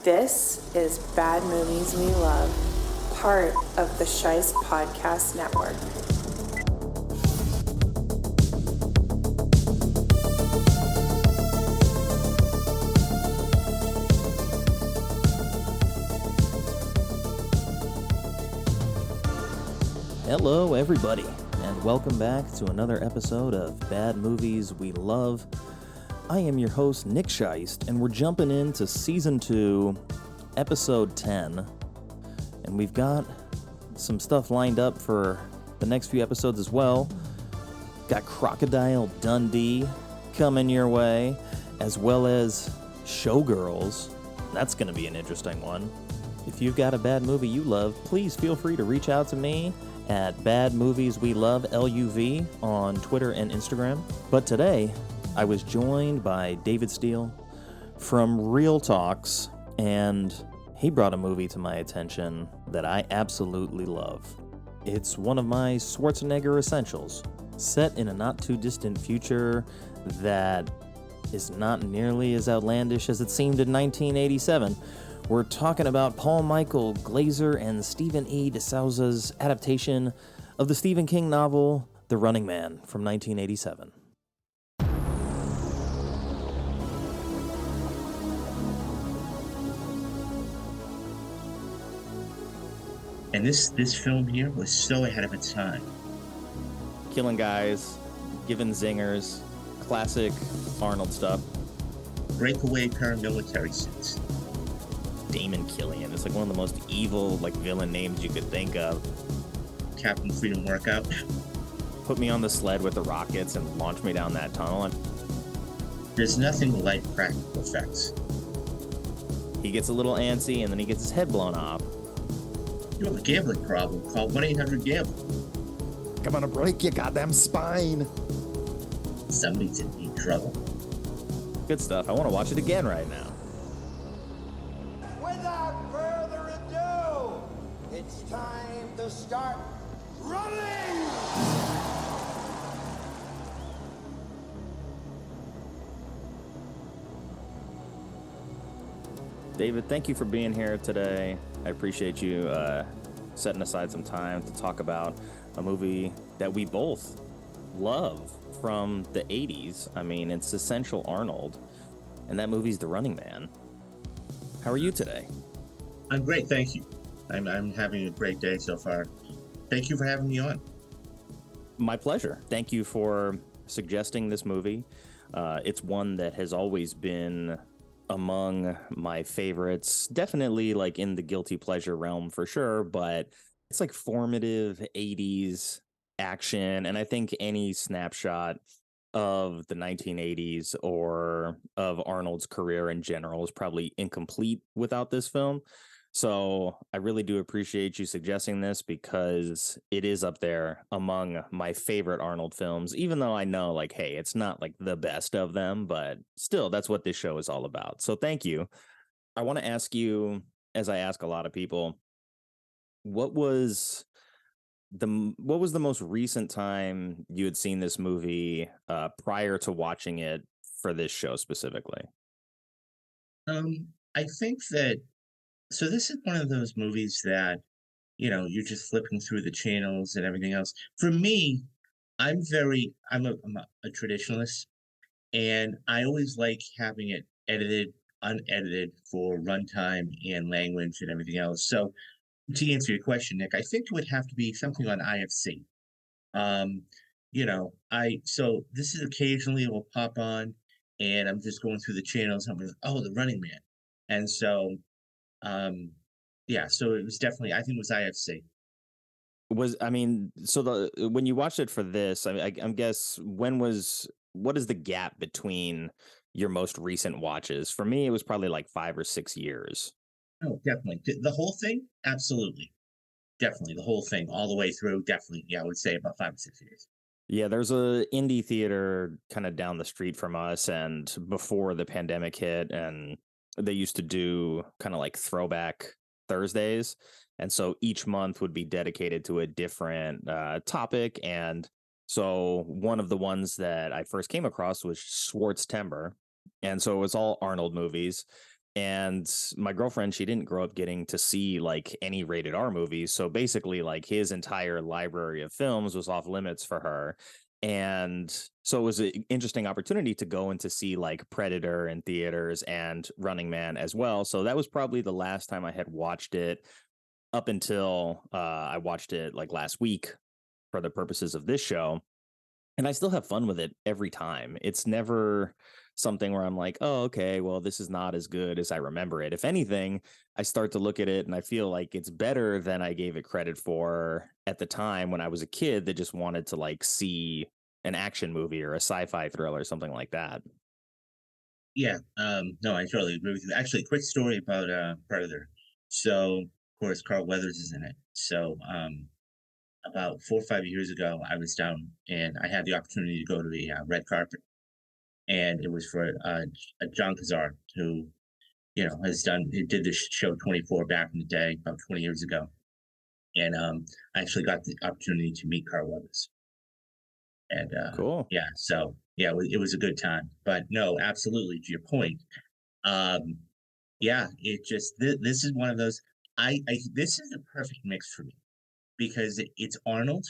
This is Bad Movies We Love, part of the Shice Podcast Network. Hello, everybody, and welcome back to another episode of Bad Movies We Love. I am your host, Nick Scheist, and we're jumping into Season 2, Episode 10. And we've got some stuff lined up for the next few episodes as well. Got Crocodile Dundee coming your way, as well as Showgirls. That's going to be an interesting one. If you've got a bad movie you love, please feel free to reach out to me at Bad Movies We Love LUV on Twitter and Instagram. But today, I was joined by David Steele from Real Talks, and he brought a movie to my attention that I absolutely love. It's one of my Schwarzenegger essentials, set in a not-too-distant future that is not nearly as outlandish as it seemed in 1987. We're talking about Paul Michael Glaser and Stephen E. Souza's adaptation of the Stephen King novel The Running Man from 1987. And this film here was so ahead of its time. Killing guys, giving zingers, classic Arnold stuff. Breakaway paramilitary suits. Damon Killian. It's like one of the most evil villain names you could think of. Captain Freedom Workout. Put me on the sled with the rockets and launch me down that tunnel. And there's nothing like practical effects. He gets a little antsy and then he gets his head blown off. You have a gambling problem. Call 1-800-GAMBLE. I'm gonna break your goddamn spine. Somebody's in deep trouble. Good stuff. I want to watch it again right now. Without further ado, it's time to start running! David, thank you for being here today. I appreciate you setting aside some time to talk about a movie that we both love from the 80s. I mean, it's essential Arnold, and that movie's The Running Man. How are you today? I'm great, thank you. I'm having a great day so far. Thank you for having me on. My pleasure. Thank you for suggesting this movie. It's one that has always been among my favorites, definitely in the guilty pleasure realm for sure, but it's formative 80s action, and I think any snapshot of the 1980s or of Arnold's career in general is probably incomplete without this film. So I really do appreciate you suggesting this because it is up there among my favorite Arnold films, even though I know hey, it's not the best of them, but still that's what this show is all about. So thank you. I want to ask you, as I ask a lot of people, what was the most recent time you had seen this movie prior to watching it for this show specifically? I think that, so this is one of those movies that, you're just flipping through the channels and everything else. For me, I'm a traditionalist, and I always like having it edited, unedited for runtime and language and everything else. So to answer your question, Nick, I think it would have to be something on IFC. So this is occasionally it will pop on, and I'm just going through the channels and I'm like, oh, The Running Man. And so, so it was definitely, I think it was IFC. When you watched it for this, I'm guess what is the gap between your most recent watches? For me, it was probably 5 or 6 years. Oh, definitely. The whole thing? Absolutely. Definitely. The whole thing, all the way through. Definitely. Yeah, I would say about 5 or 6 years. Yeah, there's a indie theater kind of down the street from us, and before the pandemic hit, and they used to do kind of throwback Thursdays. And so each month would be dedicated to a different topic. And so one of the ones that I first came across was Schwarzenegger. And so it was all Arnold movies. And my girlfriend, she didn't grow up getting to see like any rated R movies. So basically, like his entire library of films was off limits for her. And so it was an interesting opportunity to go and to see like Predator in theaters and Running Man as well. So that was probably the last time I had watched it up until I watched it like last week for the purposes of this show. And I still have fun with it every time. It's never something where I'm like, oh, okay, well, this is not as good as I remember it. If anything, I start to look at it and I feel like it's better than I gave it credit for at the time when I was a kid that just wanted to like see an action movie or a sci-fi thriller or something like that. Yeah, no, I totally agree with you. Actually, quick story about Predator. So, of course, Carl Weathers is in it. So, about 4 or 5 years ago, I was down and I had the opportunity to go to the red carpet, and it was for John Kazar, who he did this show 24 back in the day, about 20 years ago, and I actually got the opportunity to meet Carl Weathers, and Cool. yeah, so yeah, it was a good time. But no, absolutely, to your point, um, yeah, this is one of those. I This is a perfect mix for me because it's Arnold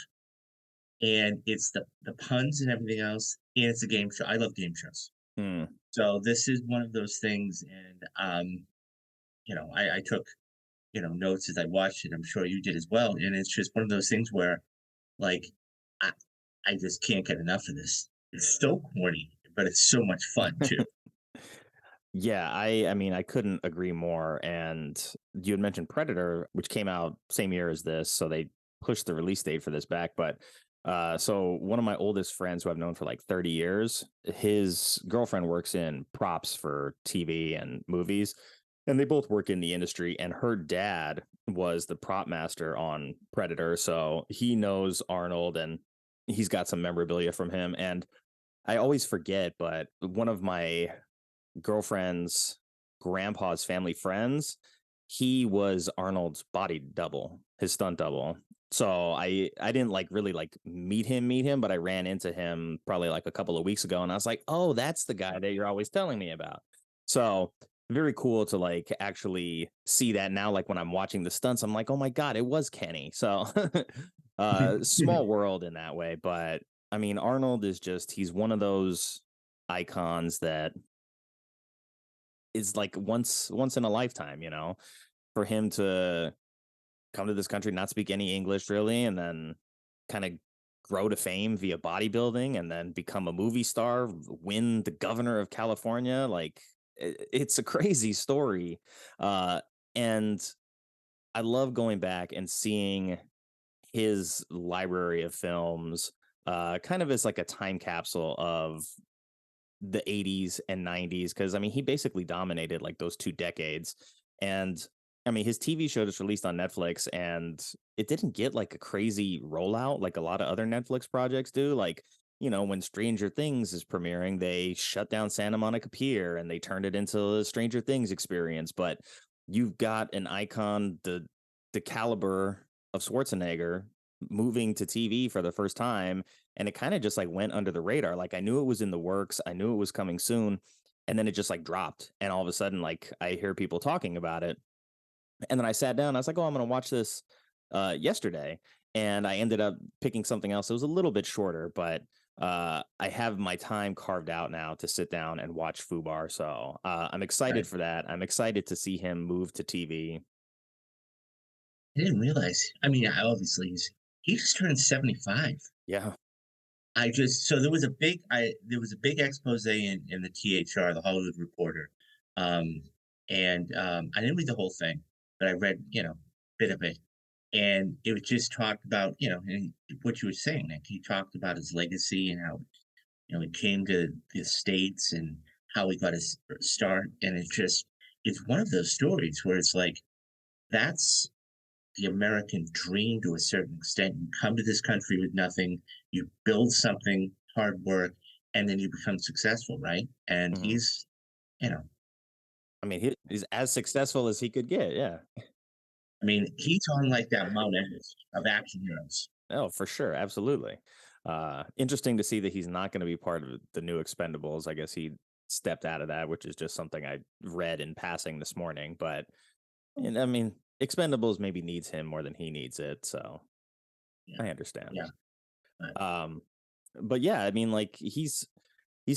and it's the puns and everything else, and it's a game show. I love game shows. Hmm. So this is one of those things, and I took notes as I watched it. I'm sure you did as well, and it's just one of those things where like I I just can't get enough of this. It's so corny, but it's so much fun too. Yeah, I mean, I couldn't agree more. And you had mentioned Predator, which came out same year as this, so they pushed the release date for this back. But so one of my oldest friends who I've known for like 30 years, his girlfriend works in props for TV and movies, and they both work in the industry. And her dad was the prop master on Predator, so he knows Arnold and he's got some memorabilia from him. And I always forget, but one of my girlfriend's grandpa's family friends, he was Arnold's body double, his stunt double. So I didn't like really like meet him, but I ran into him probably like a couple of weeks ago and I was like, "Oh, that's the guy that you're always telling me about." So very cool to like actually see that now like when I'm watching the stunts I'm like, "Oh my god, it was Kenny." So small world in that way, but I mean Arnold is just he's one of those icons that is like once in a lifetime, for him to come to this country, not speak any English really, and then kind of grow to fame via bodybuilding and then become a movie star, win the governor of California. Like it's a crazy story. And I love going back and seeing his library of films kind of as like a time capsule of the 80s and 90s because I mean he basically dominated like those 2 decades. And I mean his TV show just released on Netflix and it didn't get like a crazy rollout like a lot of other Netflix projects do. Like when Stranger Things is premiering they shut down Santa Monica Pier and they turned it into the Stranger Things experience. But you've got an icon the caliber of Schwarzenegger moving to TV for the first time, and it kind of just like went under the radar. Like I knew it was in the works, I knew it was coming soon, and then it just like dropped. And all of a sudden, like I hear people talking about it, and then I sat down. I was like, "Oh, I'm going to watch this." Yesterday, and I ended up picking something else. It was a little bit shorter, but I have my time carved out now to sit down and watch Fubar. So I'm excited Right. for that. I'm excited to see him move to TV. I didn't realize. I mean, obviously he just turned 75. Yeah. I just so there was a big expose in the THR, the Hollywood Reporter, um, and I didn't read the whole thing, but I read a bit of it, and it was just talked about and what you were saying, Nick. He talked about his legacy and how he came to the states and how he got his start, and it's one of those stories where it's like that's the American dream to a certain extent. You come to this country with nothing, you build something, hard work, and then you become successful, right? And Mhm. you know, I mean, he's as successful as he could get. Yeah. he's on like that Mount Everest of action heroes. Oh, for sure. Absolutely. Interesting to see that he's not going to be part of the new Expendables. I guess he stepped out of that, which is just something I read in passing this morning. But and I mean, Expendables maybe needs him more than he needs it, so Yeah. I understand. Yeah. Right. But yeah, I mean, like he's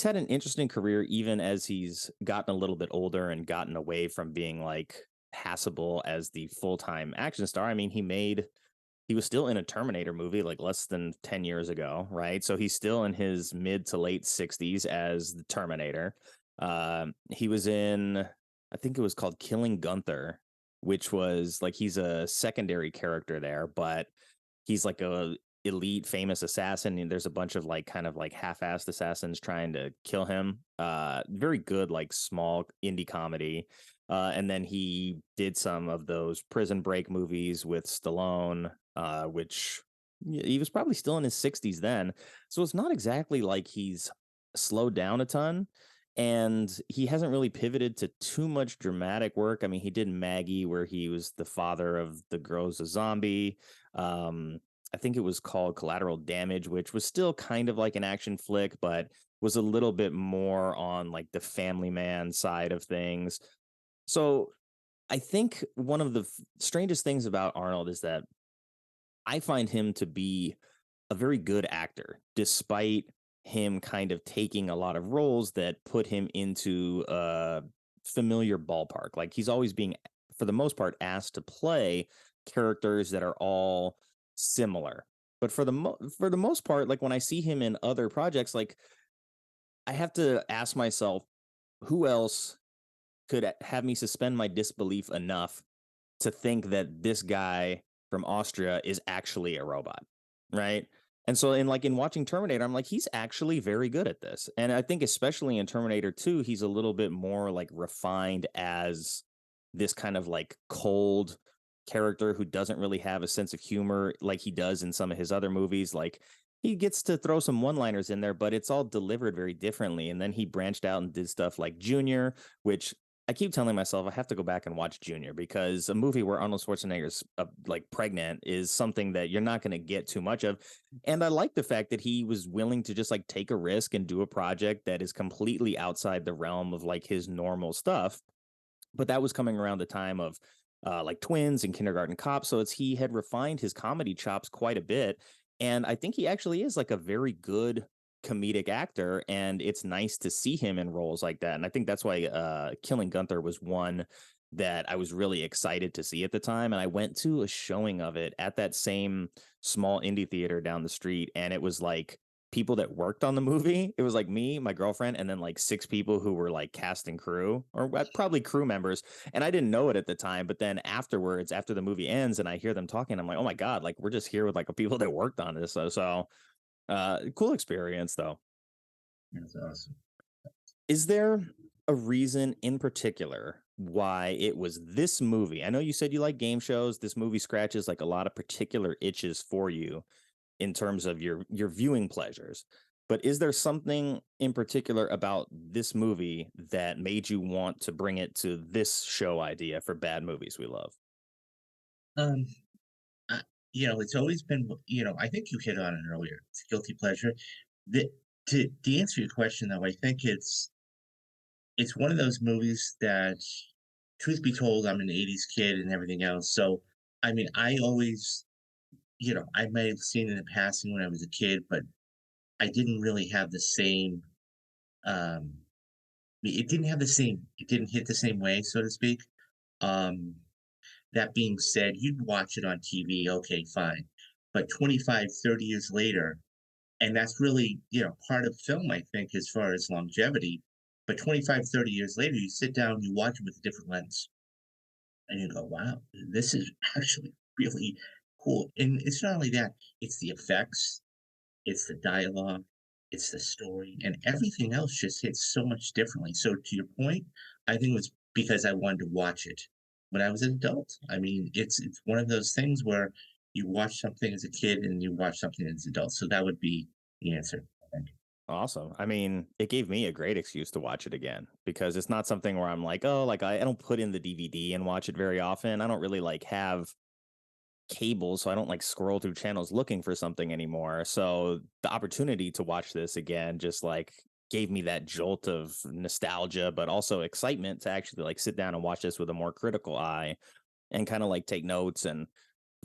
had an interesting career even as he's gotten a little bit older and gotten away from being like passable as the full-time action star. I mean, he was still in a Terminator movie like less than 10 years ago, right? So he's still in his mid to late 60s as the Terminator. He was in, I think it was called Killing Gunther, which was like he's a secondary character there, but he's like a elite famous assassin, and there's a bunch of like kind of like half-assed assassins trying to kill him. Very good like small indie comedy. And then he did some of those Prison Break movies with Stallone, which he was probably still in his 60s then. So it's not exactly like he's slowed down a ton. And he hasn't really pivoted to too much dramatic work. I mean, he did Maggie, where he was the father of the girl who's a zombie. I think it was called Collateral Damage, which was still kind of like an action flick, but was a little bit more on like the family man side of things. So I think one of the strangest things about Arnold is that I find him to be a very good actor, despite him kind of taking a lot of roles that put him into a familiar ballpark. Like he's always being, for the most part, asked to play characters that are all similar. But for the most part, like when I see him in other projects, like I have to ask myself, who else could have me suspend my disbelief enough to think that this guy from Austria is actually a robot, right? And so in watching Terminator, I'm like, he's actually very good at this. And I think especially in Terminator 2, he's a little bit more like refined as this kind of like cold character who doesn't really have a sense of humor like he does in some of his other movies. Like he gets to throw some one-liners in there, but it's all delivered very differently. And then he branched out and did stuff like Junior, which I keep telling myself I have to go back and watch Junior, because a movie where Arnold Schwarzenegger's like pregnant is something that you're not going to get too much of. And I like the fact that he was willing to just like take a risk and do a project that is completely outside the realm of like his normal stuff. But that was coming around the time of like Twins and Kindergarten Cop. So he had refined his comedy chops quite a bit. And I think he actually is like a very good comedic actor, and it's nice to see him in roles like that. And I think that's why Killing Gunther was one that I was really excited to see at the time. And I went to a showing of it at that same small indie theater down the street, and it was like people that worked on the movie. It was like me, my girlfriend, and then like 6 people who were like cast and crew, or probably crew members. And I didn't know it at the time, but then afterwards, after the movie ends and I hear them talking, I'm like, oh my God, like we're just here with like people that worked on this. So cool experience though. That's awesome. Is there a reason in particular why it was this movie? I know you said you like game shows. This movie scratches like a lot of particular itches for you in terms of your viewing pleasures. But is there something in particular about this movie that made you want to bring it to this show idea for Bad Movies We Love? I, it's always been, I think you hit on it earlier. It's a guilty pleasure. The, to answer your question, though, I think it's one of those movies that, truth be told, I'm an '80s kid and everything else. So, I mean, I always, I might have seen it in passing when I was a kid, but I didn't really have the same. Um, it didn't have the same. It didn't hit the same way, so to speak. Um, that being said, you'd watch it on TV, okay, fine. But 25, 30 years later, and that's really, part of film, I think, as far as longevity. But 25, 30 years later, you sit down, you watch it with a different lens, and you go, wow, this is actually really cool. And it's not only that, it's the effects, it's the dialogue, it's the story, and everything else just hits so much differently. So to your point, I think it was because I wanted to watch it when I was an adult. I mean, it's one of those things where you watch something as a kid and you watch something as an adult. So that would be the answer, I think. Awesome. I mean, it gave me a great excuse to watch it again, because it's not something where I'm like, oh, like I don't put in the DVD and watch it very often. I don't really like have cable, so I don't like scroll through channels looking for something anymore. So the opportunity to watch this again just like gave me that jolt of nostalgia, but also excitement to actually like sit down and watch this with a more critical eye and kind of like take notes and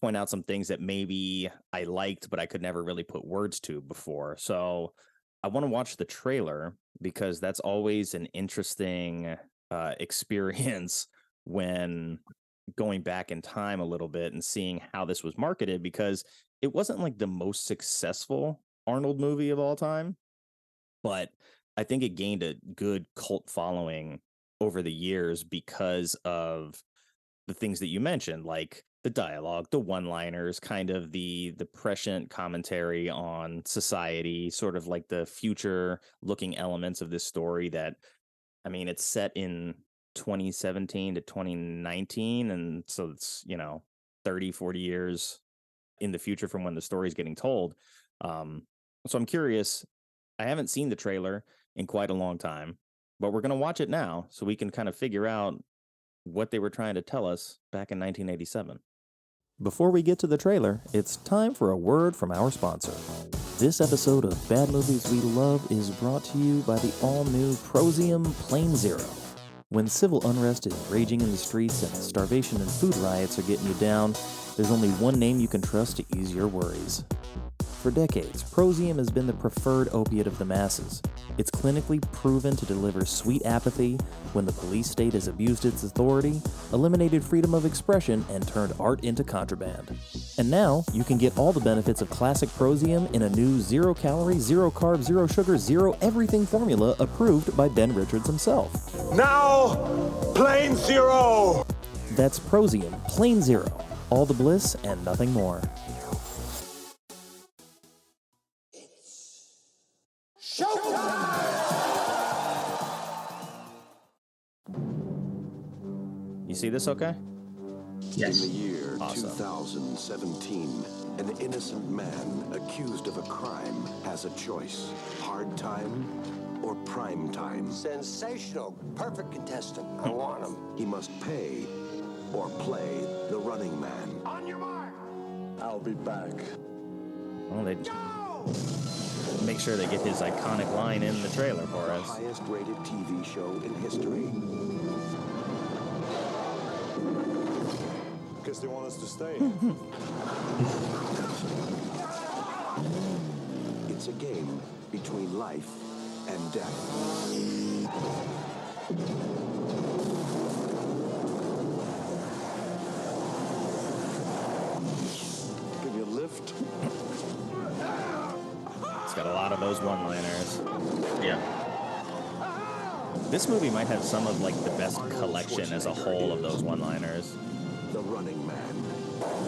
point out some things that maybe I liked, but I could never really put words to before. So I want to watch the trailer because that's always an interesting experience when going back in time a little bit and seeing how this was marketed, because it wasn't like the most successful Arnold movie of all time, but I think it gained a good cult following over the years because of the things that you mentioned, like the dialogue, the one-liners, kind of the prescient commentary on society, sort of like the future looking elements of this story that, I mean, it's set in 2017 to 2019. And so it's, 30, 40 years in the future from when the story is getting told. So I'm curious. I haven't seen the trailer in quite a long time, but we're going to watch it now so we can kind of figure out what they were trying to tell us back in 1987. Before we get to the trailer, it's time for a word from our sponsor. This episode of Bad Movies We Love is brought to you by the all-new Prosium Plain Zero. When civil unrest is raging in the streets and starvation and food riots are getting you down, there's only one name you can trust to ease your worries. For decades, Prosium has been the preferred opiate of the masses. It's clinically proven to deliver sweet apathy when the police state has abused its authority, eliminated freedom of expression, and turned art into contraband. And now, you can get all the benefits of classic Prosium in a new zero-calorie, zero-carb, zero-sugar, zero-everything formula approved by Ben Richards himself. Now, Plain Zero! That's Prosium Plain Zero. All the bliss and nothing more. You see this okay? Yes. In the year Awesome. 2017, an innocent man accused of a crime has a choice: hard time or prime time. Sensational. Perfect contestant. I want him. He must pay or play the running man. On your mark. I'll be back. Well, they make sure they get his iconic line in the trailer for The us. highest rated TV show in history. Guess they want us to stay. It's a game between life and death. Give you a lift. It's got a lot of those one-liners. Yeah. This movie might have some of like the best collection as a whole of those one-liners. The running man.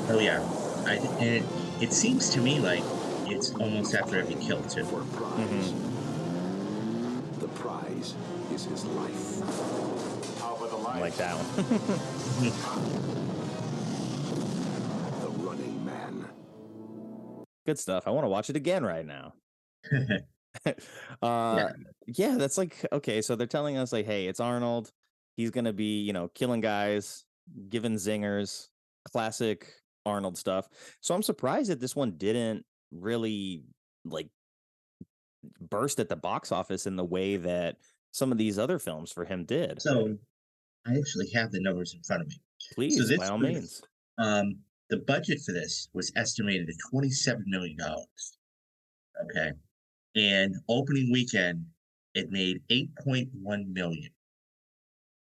Oh yeah. And it seems to me like it's almost after every kill too. For a prize. The prize is his life. How about the I light? like that one. The running man. Good stuff. I want to watch it again right now. Yeah, that's like, okay, so they're telling us like, hey, it's Arnold. He's gonna be, killing guys, giving zingers, classic Arnold stuff. So I'm surprised that this one didn't really like burst at the box office in the way that some of these other films for him did. So I actually have the numbers in front of me. Please, so this by all was- means. The budget for this was estimated at $27 million. Okay. And opening weekend, it made 8.1 million.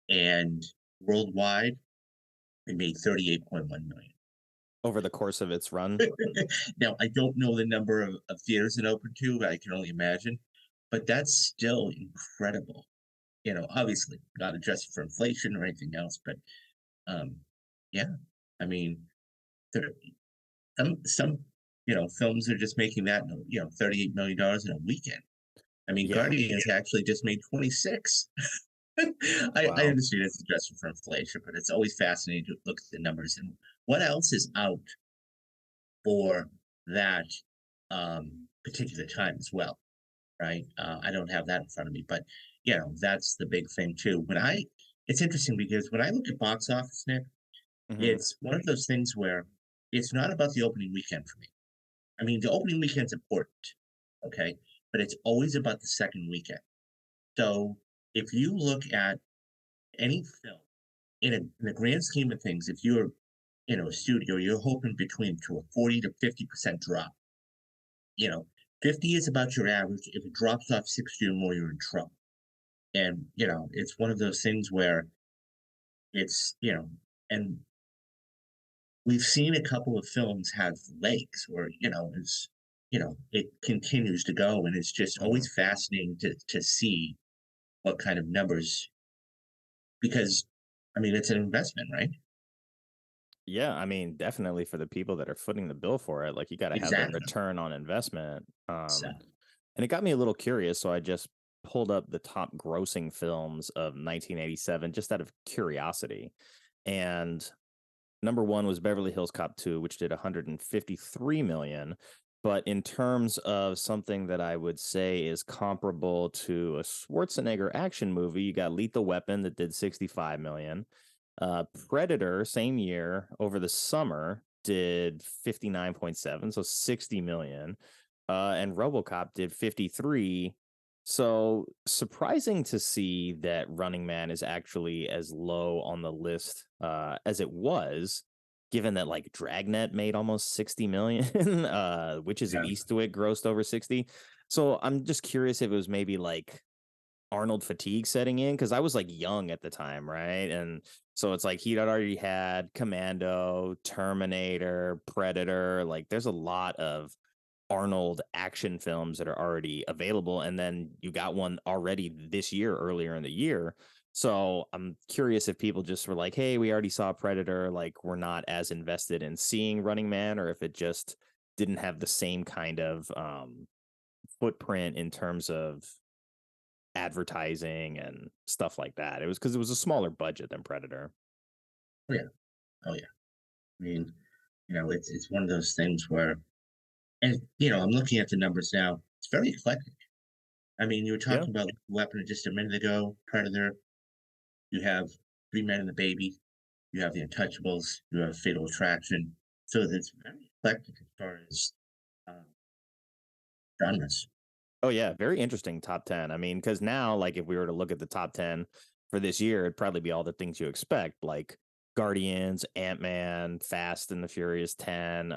And worldwide, it made 38.1 million. Over the course of its run. Now, I don't know the number of theaters it opened to, but I can only imagine. But that's still incredible. Obviously, not adjusted for inflation or anything else, but yeah, I mean, some films are just making that, $38 million in a weekend. I mean, Yeah. Guardians actually just made 26. I Wow. understand it's adjusted for inflation, but it's always fascinating to look at the numbers and what else is out for that particular time as well, right? I don't have that in front of me, but that's the big thing too. It's interesting because when I look at box office, Nick, Mhm. it's one of those things where it's not about the opening weekend for me. I mean, the opening weekend's important, okay? But it's always about the second weekend. So if you look at any film in the grand scheme of things, if you're a studio, you're hoping between to a 40 to 50% drop. 50 is about your average. If it drops off 60 or more, you're in trouble. And it's one of those things where it's and we've seen a couple of films have legs where it continues to go, and it's just Mhm. always fascinating to see what kind of numbers, because it's an investment, right? Yeah, I mean, definitely for the people that are footing the bill for it, like you got to have the Exactly. return on investment. So And it got me a little curious, so I just pulled up the top grossing films of 1987 just out of curiosity. And number one was Beverly Hills Cop 2, which did 153 million. But in terms of something that I would say is comparable to a Schwarzenegger action movie, you got Lethal Weapon that did 65 million. Predator, same year over the summer, did 59.7, so 60 million. And RoboCop did 53. So surprising to see that Running Man is actually as low on the list as it was, given that like Dragnet made almost 60 million, Witches of yeah, Eastwick grossed over 60. So I'm just curious if it was maybe like Arnold fatigue setting in, because I was like young at the time, right? And so it's like he'd already had Commando, Terminator, Predator. Like there's a lot of Arnold action films that are already available. And then you got one already this year, earlier in the year. So I'm curious if people just were like, hey, we already saw Predator. Like we're not as invested in seeing Running Man, or if it just didn't have the same kind of footprint in terms of advertising and stuff like that. It was because it was a smaller budget than Predator. oh yeah, oh yeah. I mean, it's one of those things where, and I'm looking at the numbers now. It's very eclectic. You were Yeah. talking about Weapon just a minute ago. Predator. You have Three Men and a Baby. You have The Untouchables. You have Fatal Attraction. So it's very eclectic as far as uh, genres. Oh yeah, very interesting top 10. I mean, because now, like, if we were to look at the top 10 for this year, it'd probably be all the things you expect, like Guardians, Ant-Man, Fast and the Furious 10,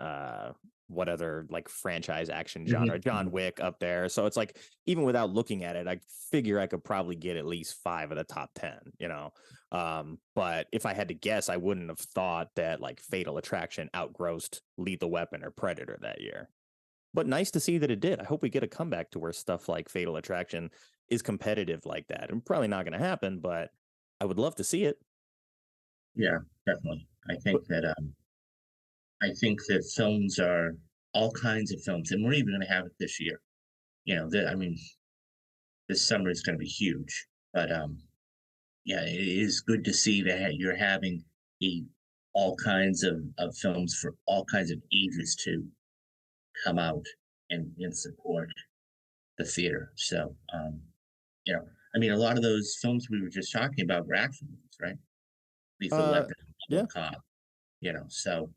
what other like franchise action genre, Mhm, John mhm. Wick up there. So it's like, even without looking at it, I figure I could probably get at least 5 of the top 10, you know. But if I had to guess, I wouldn't have thought that like Fatal Attraction outgrossed Lethal Weapon or Predator that year. But nice to see that it did. I hope we get a comeback to where stuff like Fatal Attraction is competitive like that. And probably not going to happen, but I would love to see it. Yeah, definitely. But I think that films are all kinds of films, and we're even going to have it this year. This summer is going to be huge. But yeah, it is good to see that you're having a all kinds of films for all kinds of ages to come out and support the theater. So a lot of those films we were just talking about were action movies, right? Lethal uh Weapon, yeah, Cop, so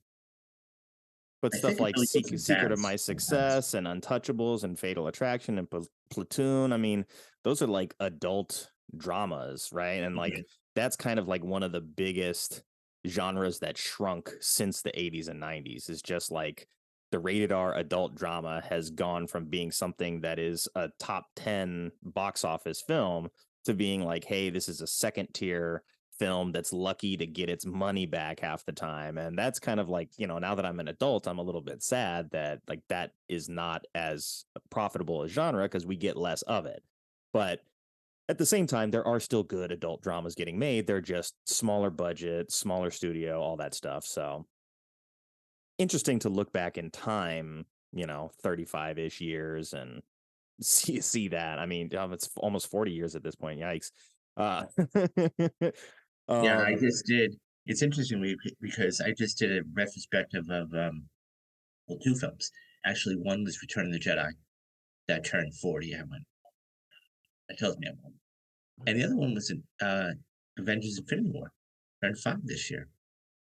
but I stuff think it like really goes in Secret of My paths sometimes. Success and Untouchables and Fatal Attraction and Platoon, I mean, those are like adult dramas, right? And like Mhm. that's kind of like one of the biggest genres that shrunk since the 80s and 90s, is just like the rated R adult drama has gone from being something that is a top 10 box office film to being like, hey, this is a second tier film that's lucky to get its money back half the time. And that's kind of like, now that I'm an adult, I'm a little bit sad that like that is not as profitable a genre because we get less of it. But at the same time, there are still good adult dramas getting made. They're just smaller budget, smaller studio, all that stuff. So interesting to look back in time, 35-ish years and see that. I mean, it's almost 40 years at this point. Yikes. Uh, Yeah, I um, just did. It's interesting because I just did a retrospective of two films. Actually, one was Return of the Jedi that turned 40. I went, that tells me I'm old. And the other one was Avengers Infinity War, turned 5 this year.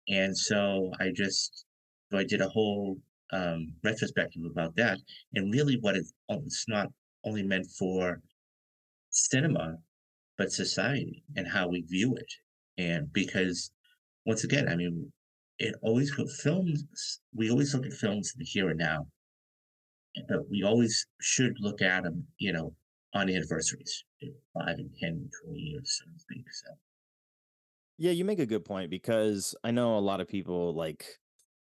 And so I did a whole retrospective about that, and really what it's not only meant for cinema, but society and how we view it. And because once again, I mean, it always go films. We always look at films in the here and now, but we always should look at them, on anniversaries, 5 and 10 and 20 years, so to speak. So Yeah, you make a good point because I know a lot of people like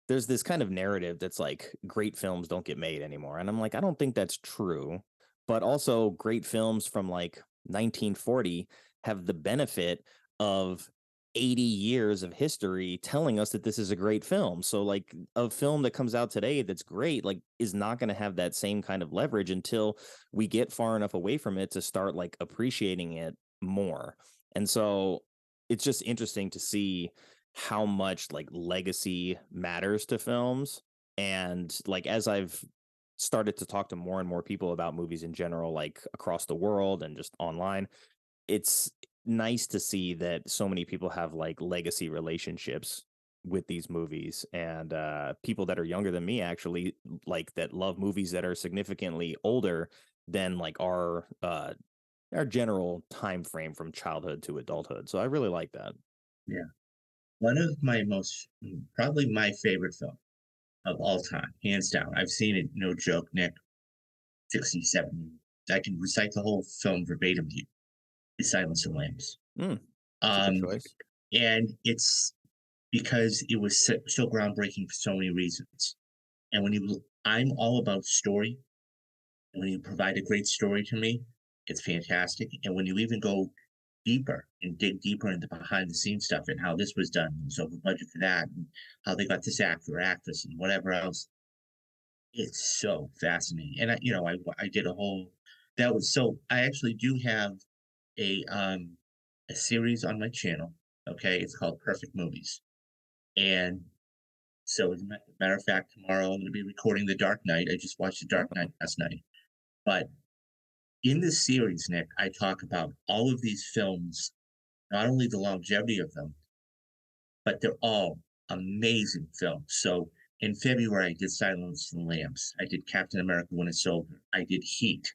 there's this kind of narrative that's like great films don't get made anymore. And I'm like, I don't think that's true. But also great films from like 1940 have the benefit of 80 years of history telling us that this is a great film. So like a film that comes out today that's great like is not going to have that same kind of leverage until we get far enough away from it to start like appreciating it more. And so it's just interesting to see how much like legacy matters to films. And like as I've started to talk to more and more people about movies in general, like across the world and just online, it's nice to see that so many people have like legacy relationships with these movies, and people that are younger than me actually like that love movies that are significantly older than like our general time frame from childhood to adulthood. So I really like that. yeah, one of my probably my favorite film of all time, hands down. I've seen it, no joke, Nick, 67. I can recite the whole film verbatim to you. Is Silence of the Lambs. Mm, that's a good Um, choice. and it's because it was so groundbreaking for so many reasons. And I'm all about story. And when you provide a great story to me, it's fantastic. And when you even go deeper and dig deeper into behind the scenes stuff and how this was done, and so the budget for that, and how they got this actor or actress and whatever else, it's so fascinating. And I did a whole that was so I actually do have a um a series on my channel. Okay, it's called Perfect Movies. And so as a matter of fact, tomorrow I'm going to be recording The Dark Knight. I just watched The Dark Knight last night. But in this series, Nick, I talk about all of these films, not only the longevity of them, but they're all amazing films. So in February, I did Silence of the Lambs. I did Captain America: Winter Soldier. I did Heat.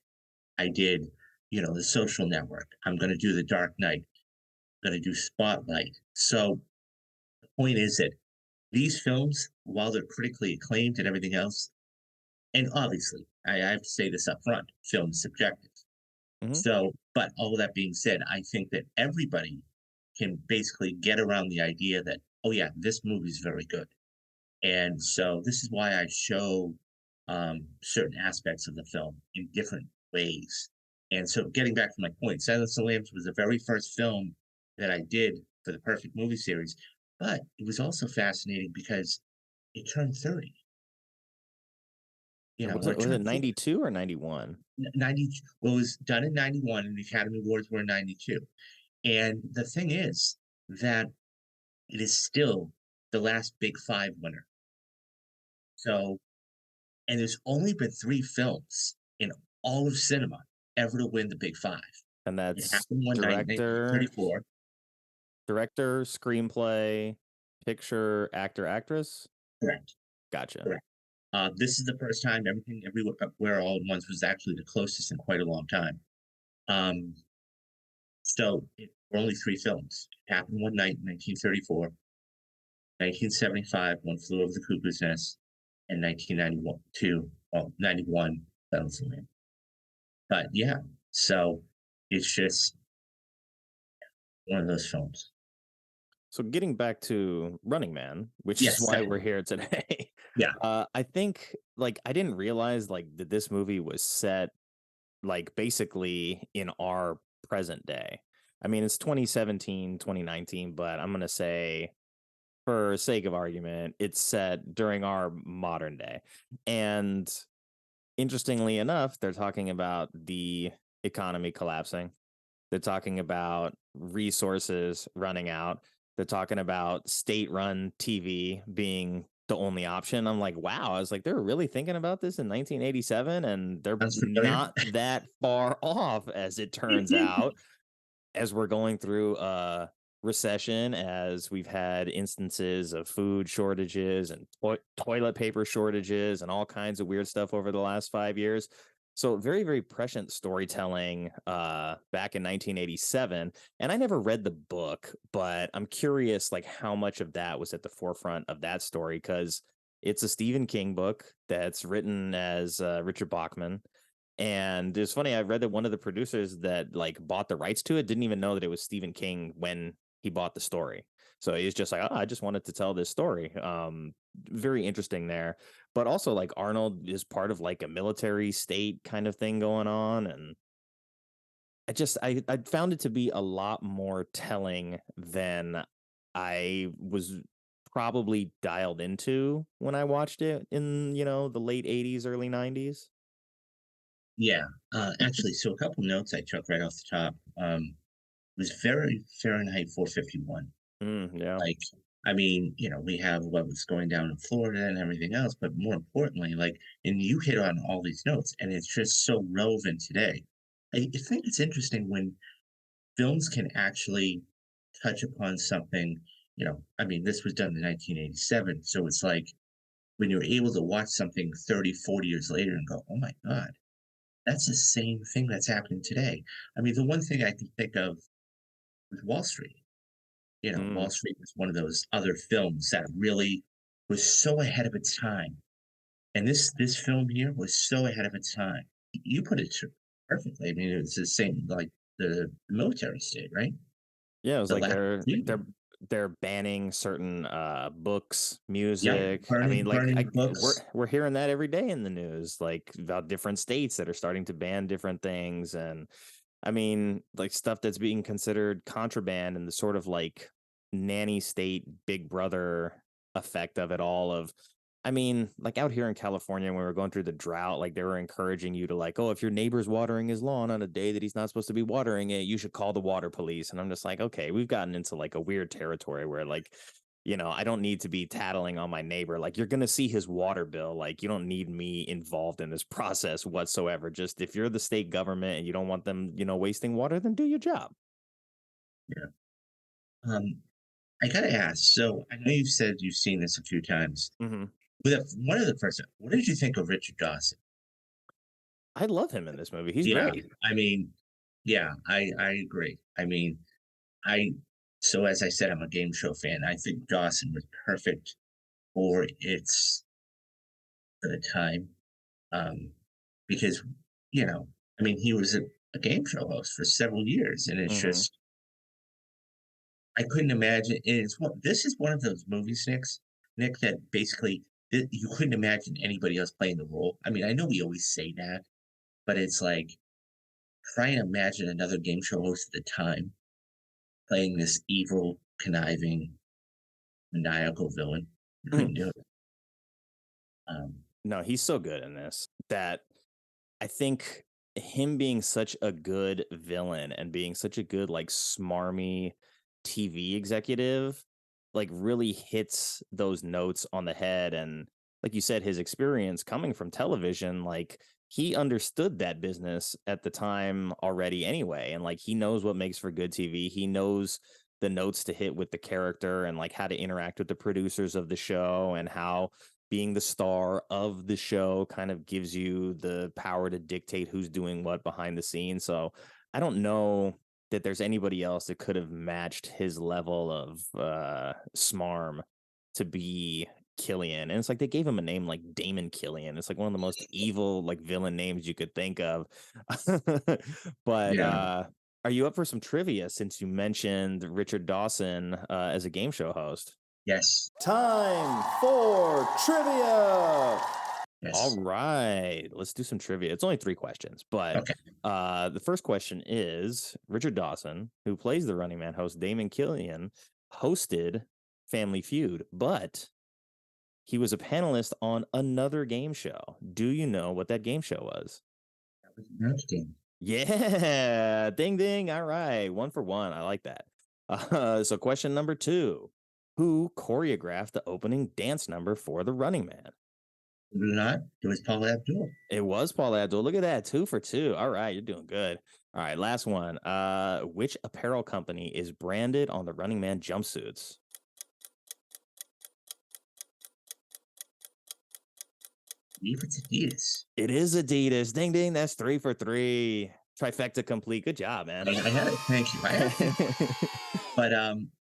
I did, The Social Network. I'm going to do The Dark Knight. I'm going to do Spotlight. So the point is that these films, while they're critically acclaimed and everything else, and obviously, I have to say this up front, film is subjective. Mhm. So, but all that being said, I think that everybody can basically get around the idea that, oh yeah, this movie is very good. And so this is why I show certain aspects of the film in different ways. And so getting back to my point, Silence of the Lambs was the very first film that I did for the Perfect Movie series, but it was also fascinating because it turned 30. Was When it it was it turned 92 or 91? 90, well, it was done in 91 and the Academy Awards were in 92. And the thing is that it is still the last Big Five winner. So, and there's only been three films in all of cinema ever to win the Big Five. And It that's happened one night in director, screenplay, picture, actor, actress. Correct. Gotcha. Correct. This is the first time Everything Everywhere All at Once was actually the closest in quite a long time. So it were only three films. It happened one night in 1934, 1975, One Flew Over the Cuckoo's Nest, and 91, that was the name. But yeah, so it's just one of those films. So getting back to Running Man, which Yes, is why definitely. we're here today. Yeah. I think like I didn't realize like that this movie was set like basically in our present day. I mean, it's 2017, 2019, but I'm going to say for sake of argument, it's set during our modern day. And interestingly enough, they're talking about the economy collapsing. They're talking about resources running out. They're talking about state-run TV being the only option. I'm like, wow. I was like, they're really thinking about this in 1987, and they're Sounds familiar. not that far off, as it turns out, as we're going through a recession, as we've had instances of food shortages and toilet paper shortages and all kinds of weird stuff over the last 5 years. So very, very prescient storytelling back in 1987. And I never read the book, but I'm curious like how much of that was at the forefront of that story, because it's a Stephen King book that's written as Richard Bachman. And it's funny, I read that one of the producers that like bought the rights to it didn't even know that it was Stephen King when he bought the story. So he's just like, oh, I just wanted to tell this story. Very interesting there. But also like Arnold is part of like a military state kind of thing going on. And I found it to be a lot more telling than I was probably dialed into when I watched it in, the late 80s, early 90s. Yeah. Actually, so a couple notes I took right off the top. Was very Fahrenheit 451. Yeah. Like, I mean, we have what was going down in Florida and everything else, but more importantly, like, and you hit on all these notes, and it's just so relevant today. I think it's interesting when films can actually touch upon something, I mean, this was done in 1987, so it's like when you're able to watch something 30, 40 years later and go, oh my God, that's the same thing that's happening today. I mean, the one thing I can think of with Wall Street. Wall Mm. Street was one of those other films that really was so ahead of its time, and this film here was so ahead of its time. You put it perfectly. I mean, it's the same like the military state, right? Yeah, it was The like last they're banning certain books, Yep, music. I mean, like burning we're books. we're hearing that every day in the news, like about different states that are starting to ban different things. And I mean, like stuff that's being considered contraband and the sort of like nanny state big brother effect of it all. I mean, like out here in California, when we were going through the drought, like they were encouraging you to like, oh, if your neighbor's watering his lawn on a day that he's not supposed to be watering it, you should call the water police. And I'm just like, okay, we've gotten into like a weird territory where like, I don't need to be tattling on my neighbor. Like you're going to see his water bill. Like you don't need me involved in this process whatsoever. Just if you're the state government and you don't want them, wasting water, then do your job. Yeah. Um, I gotta ask. So I know you've said you've seen this a few times. Mm-hmm. One of the first, what did you think of Richard Dawson? I love him in this movie. He's Yeah, great. I mean, yeah, I agree. I mean, I so as I said, I'm a game show fan. I think Dawson was perfect for its for the time, um, because I mean, he was a game show host for several years, and it's Mm-hmm. just I couldn't imagine. And this is one of those movies, Nick, that basically you couldn't imagine anybody else playing the role. I mean, I know we always say that, but it's like try and imagine another game show host at the time playing this evil, conniving, maniacal villain. You couldn't do it. No, he's so good in this that I think him being such a good villain and being such a good like smarmy TV executive like really hits those notes on the head. And like you said, his experience coming from television, like he understood that business at the time already anyway. And like he knows what makes for good TV. He knows the notes to hit with the character and like how to interact with the producers of the show and how being the star of the show kind of gives you the power to dictate who's doing what behind the scenes. So I don't know that there's anybody else that could have matched his level of smarm to be Killian. And it's like they gave him a name like Damon Killian. It's like one of the most evil like villain names you could think of. But Yeah. are you up for some trivia since you mentioned Richard Dawson as a game show host? Yes. Time for trivia. Yes. All right, let's do some trivia. It's only 3 questions, but Okay. the first question is Richard Dawson, who plays the Running Man host Damon Killian, hosted Family Feud, but he was a panelist on another game show. Do you know what that game show was? That was interesting. Yeah, ding ding. All right, 1 for 1. I like that. So question number 2. Who choreographed the opening dance number for the Running Man? Believe it or not, it was Paul Abdul. It was Paul Abdul. Look at that, 2 for 2. All right, you're doing good. All right, last one. Which apparel company is branded on the Running Man jumpsuits? If it's Adidas. It is Adidas. Ding ding. That's 3 for 3. Trifecta complete. Good job, man. I had it. Thank you. I had it. But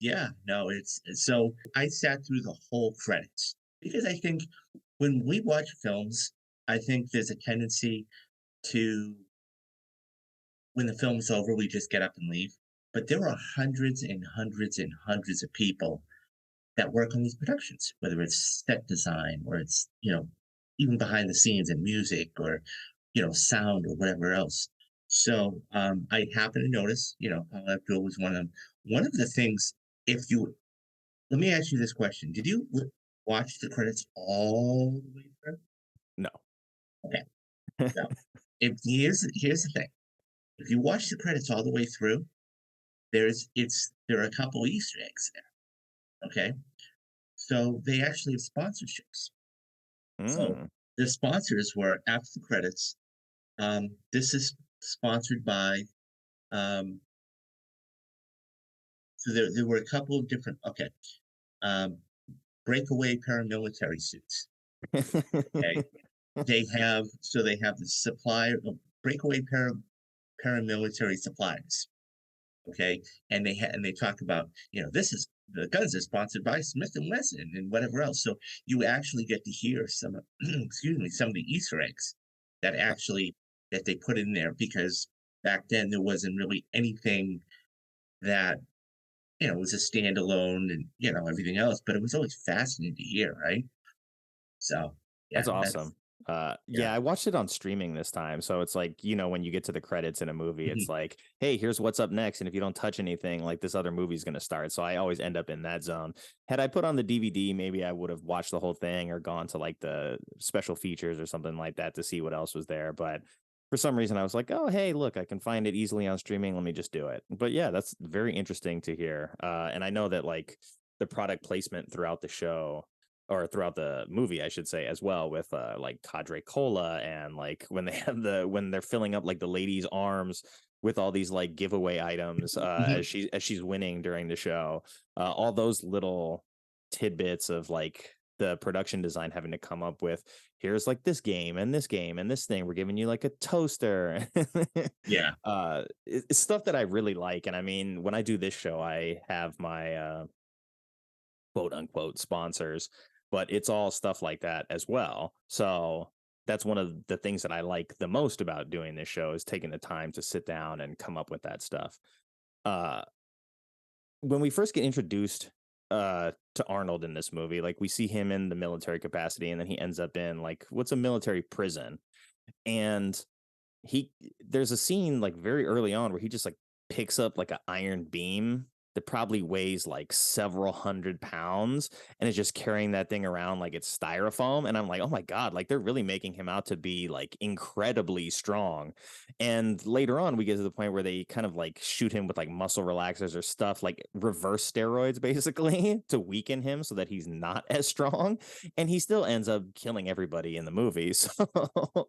yeah, no, it's so I sat through the whole credits because I think when we watch films, I think there's a tendency to when the film's over, we just get up and leave. But there are hundreds and hundreds and hundreds of people that work on these productions, whether it's set design or it's, even behind the scenes and music or, sound or whatever else. So I happen to notice, Paula Abdul was one of them. One of the things, if you let me ask you this question. Did you watch the credits all the way through? No. Okay. So if here's the thing. If you watch the credits all the way through, there are a couple Easter eggs there. Okay. So they actually have sponsorships. So Mm. the sponsors were after the credits. This is sponsored by so there were a couple of different um breakaway paramilitary suits. Okay. They have the supply of breakaway paramilitary supplies. Okay. And they talk about, this is the guns are sponsored by Smith and Wesson and whatever else. So you actually get to hear some of excuse me, some of the Easter eggs that actually that they put in there because back then there wasn't really anything that was a standalone and everything else, but it was always fascinating to hear, right? So yeah, That's awesome. yeah. Yeah, I watched it on streaming this time. So it's like, when you get to the credits in a movie, it's Mhm. like, hey, here's what's up next. And if you don't touch anything, like this other movie's going to start. So I always end up in that zone. Had I put on the DVD, maybe I would have watched the whole thing or gone to like the special features or something like that to see what else was there. But for some reason, I was like, oh, hey, look, I can find it easily on streaming. Let me just do it. But yeah, that's very interesting to hear. And I know that like the product placement throughout the show or throughout the movie, I should say, as well, with like Cadre Cola and like when they have when they're filling up like the lady's arms with all these like giveaway items Mhm. as she's winning during the show, all those little tidbits of like the production design having to come up with here's like this game and this game and this thing we're giving you like a toaster. Yeah. It's stuff that I really like, and I mean when I do this show I have my quote unquote sponsors, but it's all stuff like that as well. So that's one of the things that I like the most about doing this show is taking the time to sit down and come up with that stuff. Uh when we first get introduced to Arnold in this movie, like we see him in the military capacity and then he ends up in like what's a military prison. And he there's a scene like very early on where he just like picks up like an iron beam that probably weighs like several 100 pounds and is just carrying that thing around like it's styrofoam. And I'm like, oh my God, like they're really making him out to be like incredibly strong. And later on, we get to the point where they kind of like shoot him with like muscle relaxers or stuff like reverse steroids basically to weaken him so that he's not as strong. And he still ends up killing everybody in the movie. So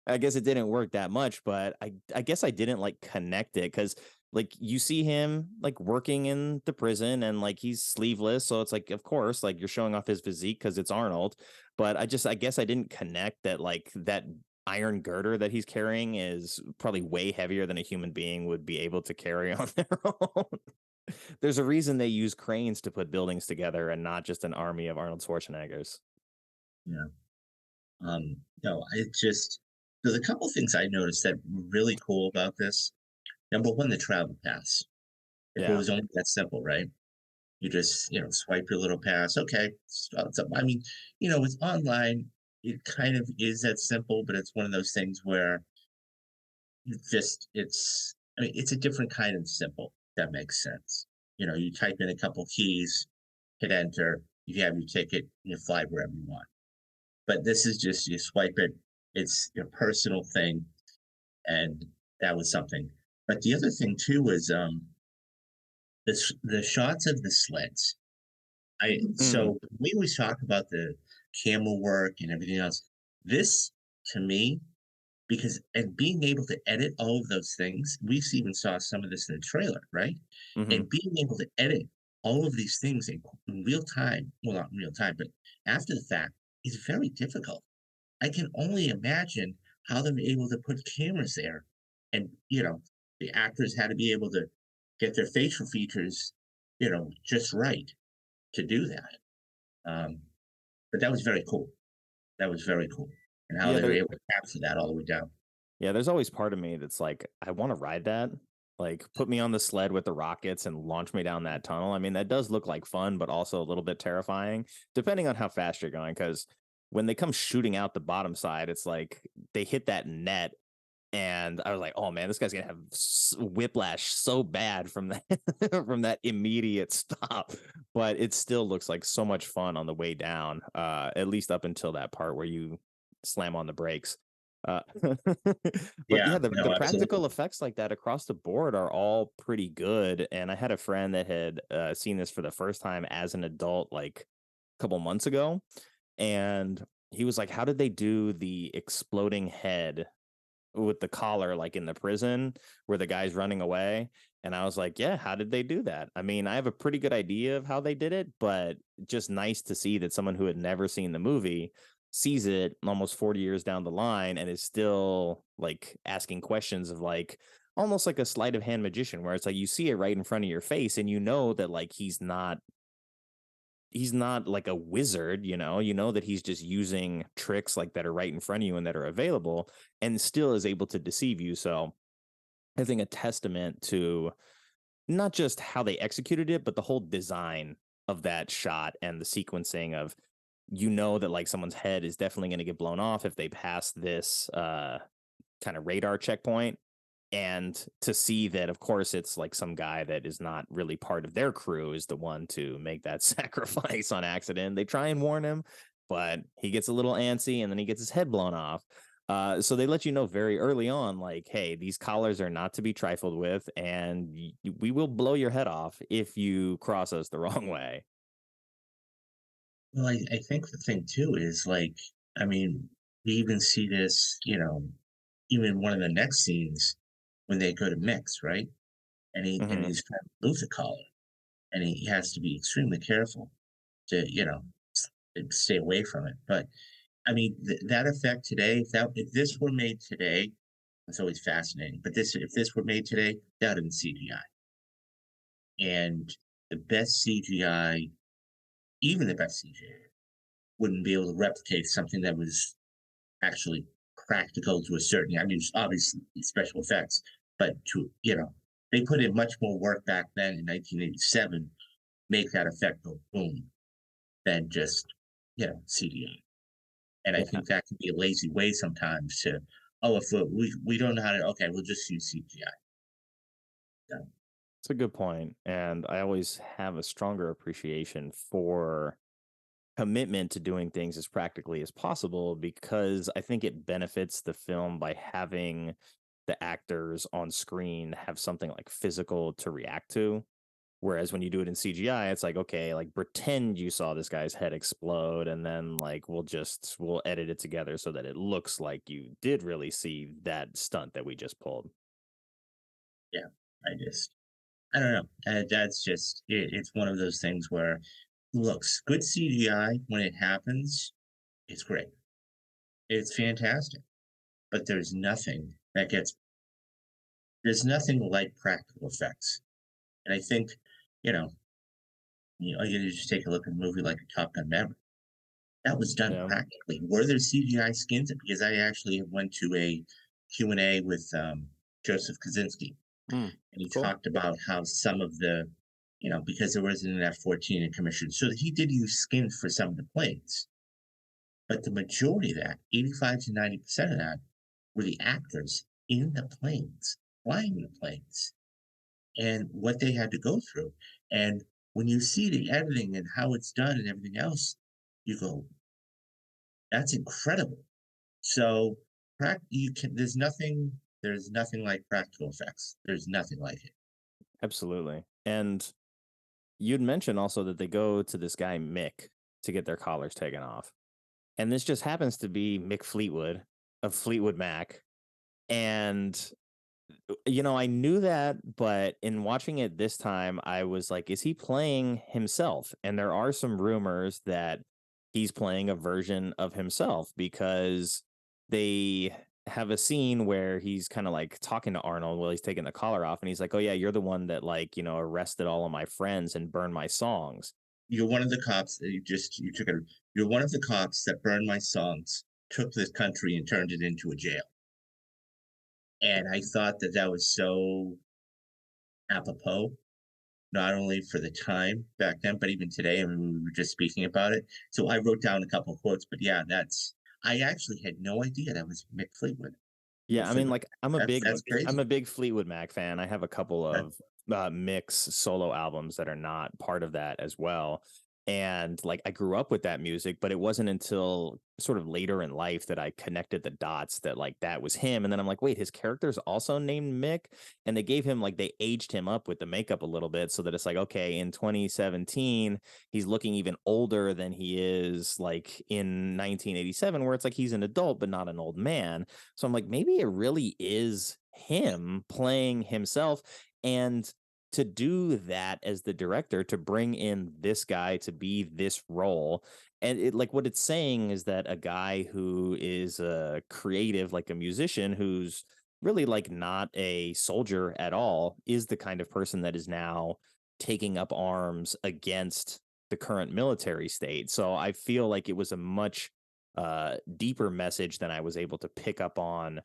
I guess it didn't work that much, but I guess I didn't like connect it because like you see him like working in the prison and like he's sleeveless, so it's like of course like you're showing off his physique because it's Arnold, but I guess I didn't connect that like that iron girder that he's carrying is probably way heavier than a human being would be able to carry on their own. There's a reason they use cranes to put buildings together and not just an army of Arnold Schwarzeneggers. Yeah. No, I just there's a couple things I noticed that were really cool about this. Number one, the travel pass. If it Yeah. was only that simple, right? You just, swipe your little pass. Okay. I mean, it's online. It kind of is that simple, but it's one of those things where I mean, it's a different kind of simple. That makes sense. You type in a couple keys, hit enter, you have your ticket, you fly wherever you want. But this is just you swipe it. It's your personal thing, and that was something. But the other thing too was the shots of the sleds. I Mm, so we always talk about the camera work and everything else. This to me, because and being able to edit all of those things, we even saw some of this in the trailer, right? hmm. And being able to edit all of these things in real time, well, not in real time, but after the fact, is very difficult. I can only imagine how they're able to put cameras there. And, the actors had to be able to get their facial features, just right to do that. Um, but that was very cool. That was very cool. And how Yeah, they were able to capture that all the way down. yeah, there's always part of me that's like, I want to ride that. Like, put me on the sled with the rockets and launch me down that tunnel. I mean, that does look like fun, but also a little bit terrifying, depending on how fast you're going. Because when they come shooting out the bottom side, it's like they hit that net, and I was like, "Oh man, this guy's gonna have whiplash so bad from that from that immediate stop." But it still looks like so much fun on the way down, at least up until that part where you slam on the brakes. But Yeah, yeah, the no, absolutely. practical effects like that across the board are all pretty good. And I had a friend that had seen this for the first time as an adult, like a couple months ago, and he was like, "How did they do the exploding head with the collar, like in the prison where the guy's running away?" And I was like, "Yeah, how did they do that?" I mean, I have a pretty good idea of how they did it, but just nice to see that someone who had never seen the movie sees it almost 40 years down the line and is still like asking questions of like almost like a sleight of hand magician, where it's like you see it right in front of your face and you know that like he's not like a wizard, you know that he's just using tricks like that are right in front of you and that are available, and still is able to deceive you. So I think a testament to not just how they executed it, but the whole design of that shot and the sequencing of, that like someone's head is definitely going to get blown off if they pass this kind of radar checkpoint. And to see that, of course, it's like some guy that is not really part of their crew is the one to make that sacrifice on accident. They try and warn him, but he gets a little antsy and then he gets his head blown off. So they let you know very early on, like, hey, these collars are not to be trifled with, and we will blow your head off if you cross us the wrong way. Well, I think the thing too is like, I mean, we even see this, even one of the next scenes when they go to mix, right? And Hmm. he's trying to lose a collar, and he has to be extremely careful to, stay away from it. But I mean, that effect today, if this were made today, it's always fascinating. But if this were made today, that would have been CGI. And the best CGI, even the best CGI, wouldn't be able to replicate something that was actually practical to a certain. I mean, obviously special effects, but they put in much more work back then in 1987, make that effect go boom, than just CGI. And I Yeah. think that can be a lazy way sometimes to, if we don't know how to, okay, we'll just use CGI. So, It's a good point, and I always have a stronger appreciation for commitment to doing things as practically as possible, because I think it benefits the film by having the actors on screen have something like physical to react to. Whereas when you do it in CGI, it's like, okay, like pretend you saw this guy's head explode, and then like we'll edit it together so that it looks like you did really see that stunt that we just pulled. yeah, I don't know. That's just it's one of those things where looks good CGI when it happens. It's great. It's fantastic. But there's nothing like practical effects. And I think, you know, you just take a look at a movie like a Top Gun Maverick. That was done Yeah. practically. Were there CGI skins? Because I actually went to a Q&A with Joseph Kaczynski, Mm, and he cool. talked about how some of the, because there wasn't an F-14 in commission, so he did use skins for some of the planes. But the majority of that, 85 to 90% of that, were the actors in the planes, flying the planes, and what they had to go through. And when you see the editing and how it's done and everything else, you go, that's incredible. So there's nothing like practical effects. There's nothing like it. Absolutely. And you'd mentioned also that they go to this guy Mick to get their collars taken off. And this just happens to be Mick Fleetwood of Fleetwood Mac. And I knew that, but in watching it this time, I was like, is he playing himself? And there are some rumors that he's playing a version of himself, because they have a scene where he's kind of like talking to Arnold while he's taking the collar off, and he's like, "Oh yeah, you're the one that, like, arrested all of my friends and burned my songs." You're one of the cops that you took a. You're one of the cops that burned my songs, took this country and turned it into a jail. And I thought that that was so apropos, not only for the time back then, but even today. I mean, we were just speaking about it. So I wrote down a couple of quotes, but yeah, I actually had no idea that was Mick Fleetwood. Mick Yeah, I mean, Fleetwood. like, I'm a big That's I'm a crazy. big Fleetwood Mac fan. I have a couple That- of mix solo albums that are not part of that as well. And like, I grew up with that music, but it wasn't until sort of later in life that I connected the dots that, like, that was him. And then I'm like, wait, his character's also named Mick. And they gave him, like, they aged him up with the makeup a little bit, so that it's like, okay, in 2017, he's looking even older than he is like in 1987, where it's like he's an adult, but not an old man. So I'm like, maybe it really is him playing himself. And to do that as the director, to bring in this guy to be this role, and it, like, what it's saying is that a guy who is a creative, like a musician, who's really like not a soldier at all, is the kind of person that is now taking up arms against the current military state. So I feel like it was a much deeper message than I was able to pick up on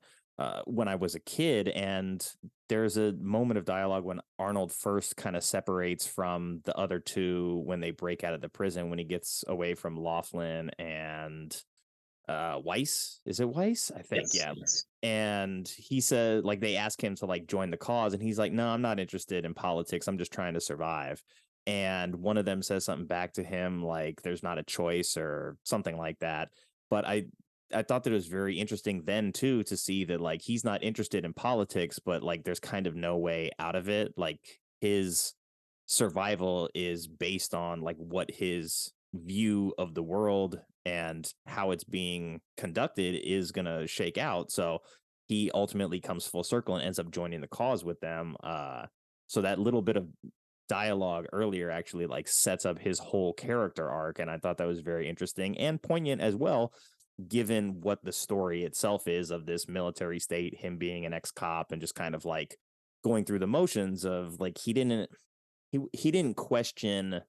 when I was a kid. And there's a moment of dialogue when Arnold first kind of separates from the other two when they break out of the prison, when he gets away from Laughlin and Weiss. Is it Weiss? I think, Yes, yeah. yes. And he said, like, they ask him to like join the cause, and he's like, no, I'm not interested in politics. I'm just trying to survive. And one of them says something back to him like, there's not a choice or something like that. But I thought that it was very interesting then too to see that, like, he's not interested in politics, but like there's kind of no way out of it. Like, his survival is based on like what his view of the world and how it's being conducted is going to shake out. So he ultimately comes full circle and ends up joining the cause with them. So that little bit of dialogue earlier actually like sets up his whole character arc, and I thought that was very interesting and poignant as well, given what the story itself is of this military state, him being an ex-cop and just kind of like going through the motions of, like, he didn't question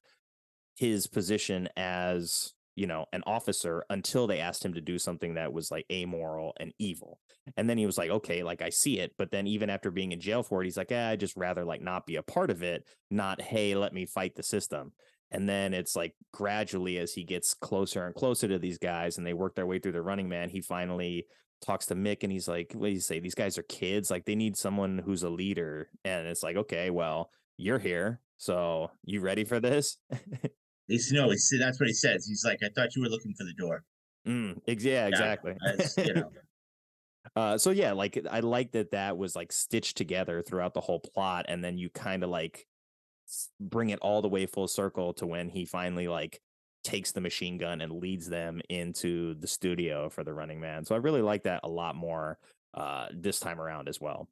his position as, an officer until they asked him to do something that was like amoral and evil. And then he was like, okay, like, I see it. But then even after being in jail for it, he's like, I'd just rather like not be a part of it, not, hey, let me fight the system. And then it's like gradually, as he gets closer and closer to these guys and they work their way through the Running Man, he finally talks to Mick and he's like, what do you say? These guys are kids. Like, they need someone who's a leader. And it's like, okay, well, you're here. So you ready for this? He's no, he's that's what he says. He's like, I thought you were looking for the door. Yeah, Yeah, exactly. as. So yeah, like, I like that was like stitched together throughout the whole plot, and then you kind of like bring it all the way full circle to when he finally like takes the machine gun and leads them into the studio for the Running Man. So I really like that a lot more this time around as well.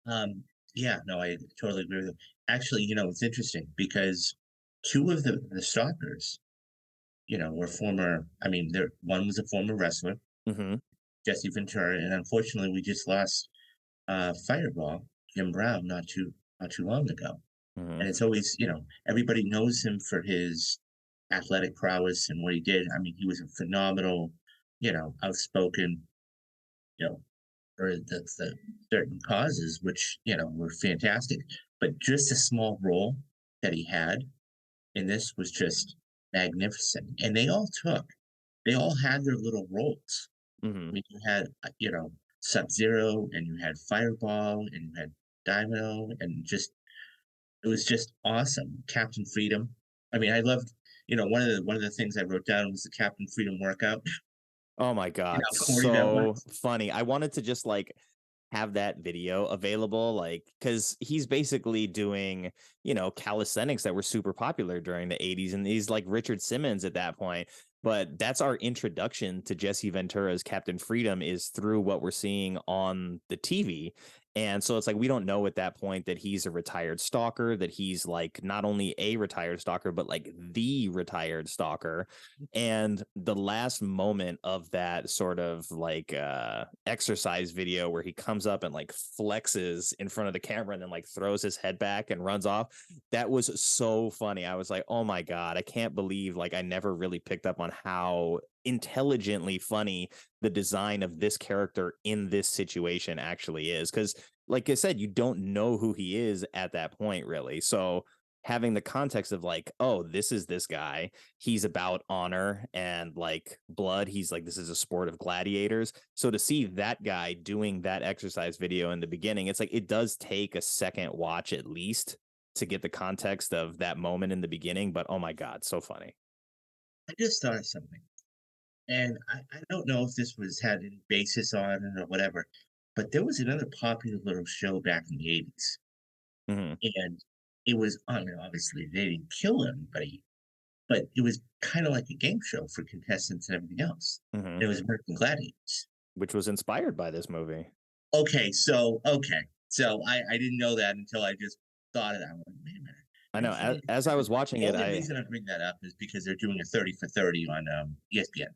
Um, yeah, no, I totally agree with you. Actually, it's interesting because two of the stalkers, were former. I mean, there one was a former wrestler, Hmm. Jesse Ventura, and unfortunately, we just lost Fireball Jim Brown not too long ago. Hmm. And it's always, everybody knows him for his athletic prowess and what he did. I mean, he was a phenomenal, outspoken, you know, for the certain causes, which, were fantastic. But just a small role that he had in this was just magnificent. And they all had their little roles. I Hmm. mean, you had, Sub Zero, and you had Fireball, and you had Dynamo, and just it was just awesome. Captain Freedom. I mean, I loved, one of the things I wrote down was the Captain Freedom workout. Oh my You know God. how corny that So was? funny. I wanted to just like have that video available, like, because he's basically doing, calisthenics that were super popular during the 80s. And he's like Richard Simmons at that point. But that's our introduction to Jesse Ventura's Captain Freedom, is through what we're seeing on the TV. And so it's like we don't know at that point that he's a retired stalker, that he's like not only a retired stalker, but like the retired stalker. And the last moment of that sort of like exercise video where he comes up and like flexes in front of the camera and then like throws his head back and runs off, that was so funny. I was like, oh my God, I can't believe like I never really picked up on how intelligently funny the design of this character in this situation actually is. Because like I said, you don't know who he is at that point, really. So having the context of like, oh, this is this guy, he's about honor and like blood, he's like, this is a sport of gladiators. So to see that guy doing that exercise video in the beginning, it's like it does take a second watch at least to get the context of that moment in the beginning. But oh my God, so funny. I just thought of something. And I don't know if this was had any basis on it or whatever, but there was another popular little show back in the 80s. Mm-hmm. And it was, I mean, obviously they didn't kill anybody, but it was kind of like a game show for contestants and everything else. Mm-hmm. It was American Gladiators. Which was inspired by this movie. Okay, so I didn't know that until I just thought of that. I'm like, wait a minute. I know. As I was watching The it, only reason I bring that up is because they're doing a 30 for 30 on ESPN.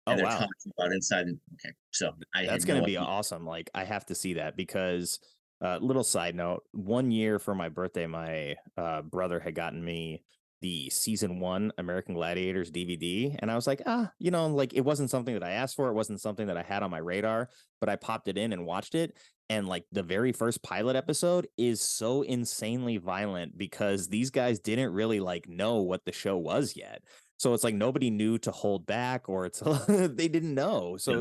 Oh, And they're wow. talking about inside. Okay, so That's going to be awesome. Like, I have to see that because, little side note, 1 year for my birthday, my brother had gotten me the season 1 American Gladiators DVD. And I was like, like it wasn't something that I asked for. It wasn't something that I had on my radar, but I popped it in and watched it. And like the very first pilot episode is so insanely violent because these guys didn't really like know what the show was yet. So it's like nobody knew to hold back or it's they didn't know. So it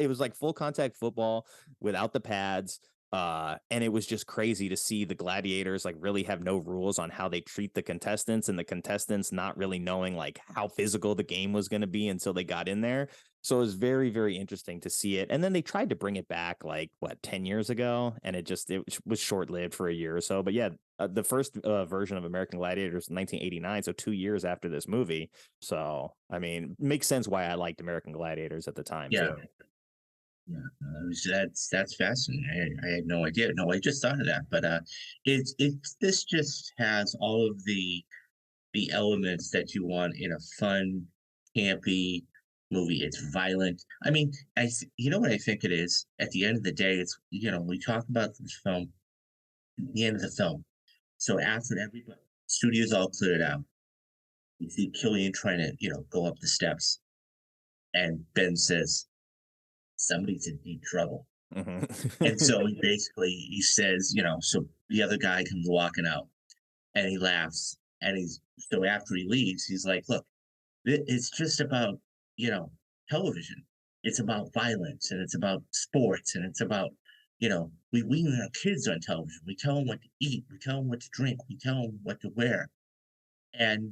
was like full contact football without the pads. And it was just crazy to see the gladiators like really have no rules on how they treat the contestants and the contestants not really knowing like how physical the game was going to be until they got in there. So it was very, very interesting to see it. And then they tried to bring it back like 10 years ago. And it was short lived for a year or so. But yeah, the first version of American Gladiators in 1989. So 2 years after this movie. So, I mean, makes sense why I liked American Gladiators at the time. Yeah. Too. Yeah, that's fascinating. I had no idea. No, I just thought of that. But this just has all of the elements that you want in a fun, campy movie. It's violent. I mean, you know what I think it is? At the end of the day, it's we talk about this film. At the end of the film, so after everybody, studio's all cleared out, you see Killian trying to go up the steps, and Ben says, "Somebody's in deep trouble." Mm-hmm. And so he says, so the other guy comes walking out and he laughs. And so after he leaves, he's like, look, it's just about, television. It's about violence and it's about sports and it's about, we wean our kids on television. We tell them what to eat. We tell them what to drink. We tell them what to wear. And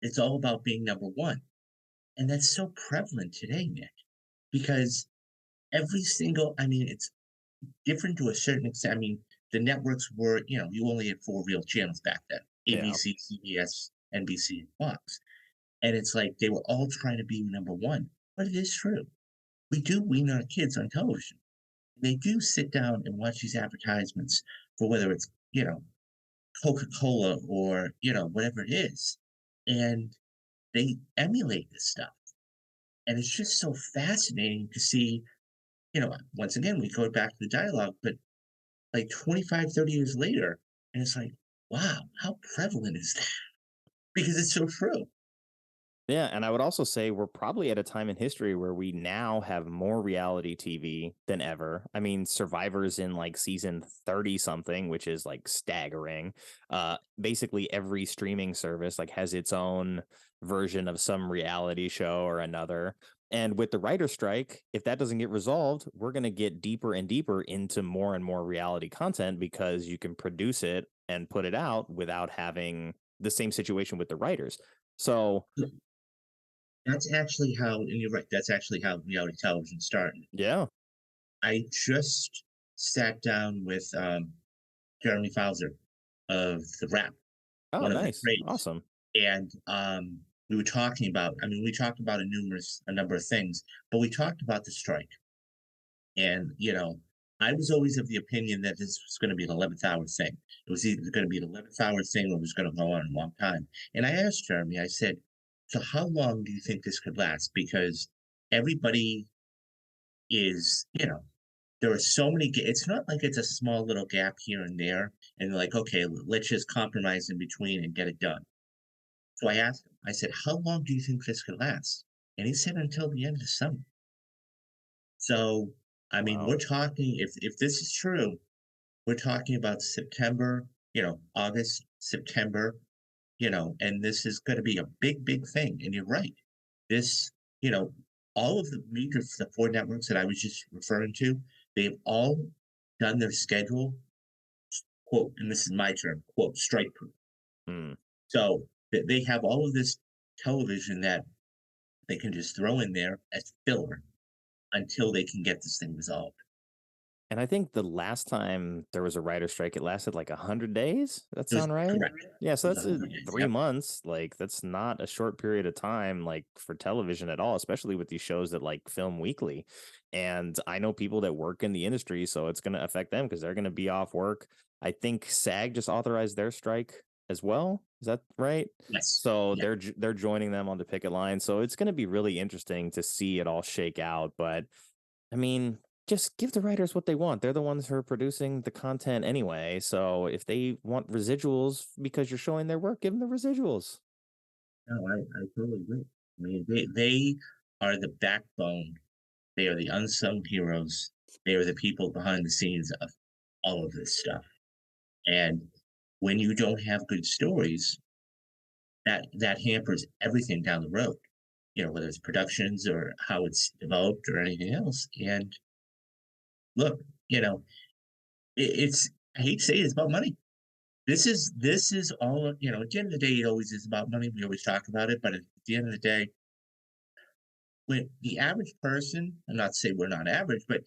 it's all about being number one. And that's so prevalent today, Nick, because it's different to a certain extent. I mean, the networks were, you only had 4 real channels back then: ABC, CBS, NBC, and Fox. And it's like they were all trying to be number one. But it is true. We do wean our kids on television. They do sit down and watch these advertisements for whether it's, Coca-Cola or, whatever it is. And they emulate this stuff. And it's just so fascinating to see, once again, we go back to the dialogue, but like 25, 30 years later, and it's like, wow, how prevalent is that? Because it's so true. Yeah, and I would also say we're probably at a time in history where we now have more reality TV than ever. I mean, Survivor's in like season 30 something, which is like staggering. Basically every streaming service like has its own version of some reality show or another. And with the writer strike, if that doesn't get resolved, we're going to get deeper and deeper into more and more reality content because you can produce it and put it out without having the same situation with the writers. So That's actually how, and you're right, that's actually how reality television started. yeah. I just sat down with Jeremy Fowler of The Wrap, Oh, one of the nice. greats. Awesome. And we were talking about, we talked about a number of things, but we talked about the strike. And, I was always of the opinion that this was going to be an 11th hour thing. It was either going to be an 11th hour thing or it was going to go on a long time. And I asked Jeremy, I said, so how long do you think this could last? Because everybody is, there are so many, it's not like it's a small little gap here and there. And they're like, okay, let's just compromise in between and get it done. So I asked him, I said, how long do you think this could last? And he said, until the end of the summer. So, I mean, Wow. we're talking, if this is true, we're talking about September, August, September, and this is going to be a big, big thing. And you're right. This, you know, all of the four networks that I was just referring to, they've all done their schedule, quote, and this is my term, quote, strike proof. Hmm. So they have all of this television that they can just throw in there as filler until they can get this thing resolved. And I think the last time there was a writer strike, it lasted like 100 days. That It was sound right? correct. Yeah, It so was that's 100 days. 3 months. Like that's not a short period of time, like for television at all, especially with these shows that like film weekly. And I know people that work in the industry, so it's going to affect them because they're going to be off work. I think SAG just authorized their strike as well. Is that right? Yes. So Yeah. they're joining them on the picket line. So it's going to be really interesting to see it all shake out. But I mean, just give the writers what they want. They're the ones who are producing the content anyway. So if they want residuals because you're showing their work, give them the residuals. No, I totally agree. I mean, they are the backbone. They are the unsung heroes. They are the people behind the scenes of all of this stuff. And when you don't have good stories, that hampers everything down the road. Whether it's productions or how it's developed or anything else. And look, it's I hate to say it, it's about money. This is all, at the end of the day, it always is about money. We always talk about it, but at the end of the day, when the average person, I'm not saying we're not average, but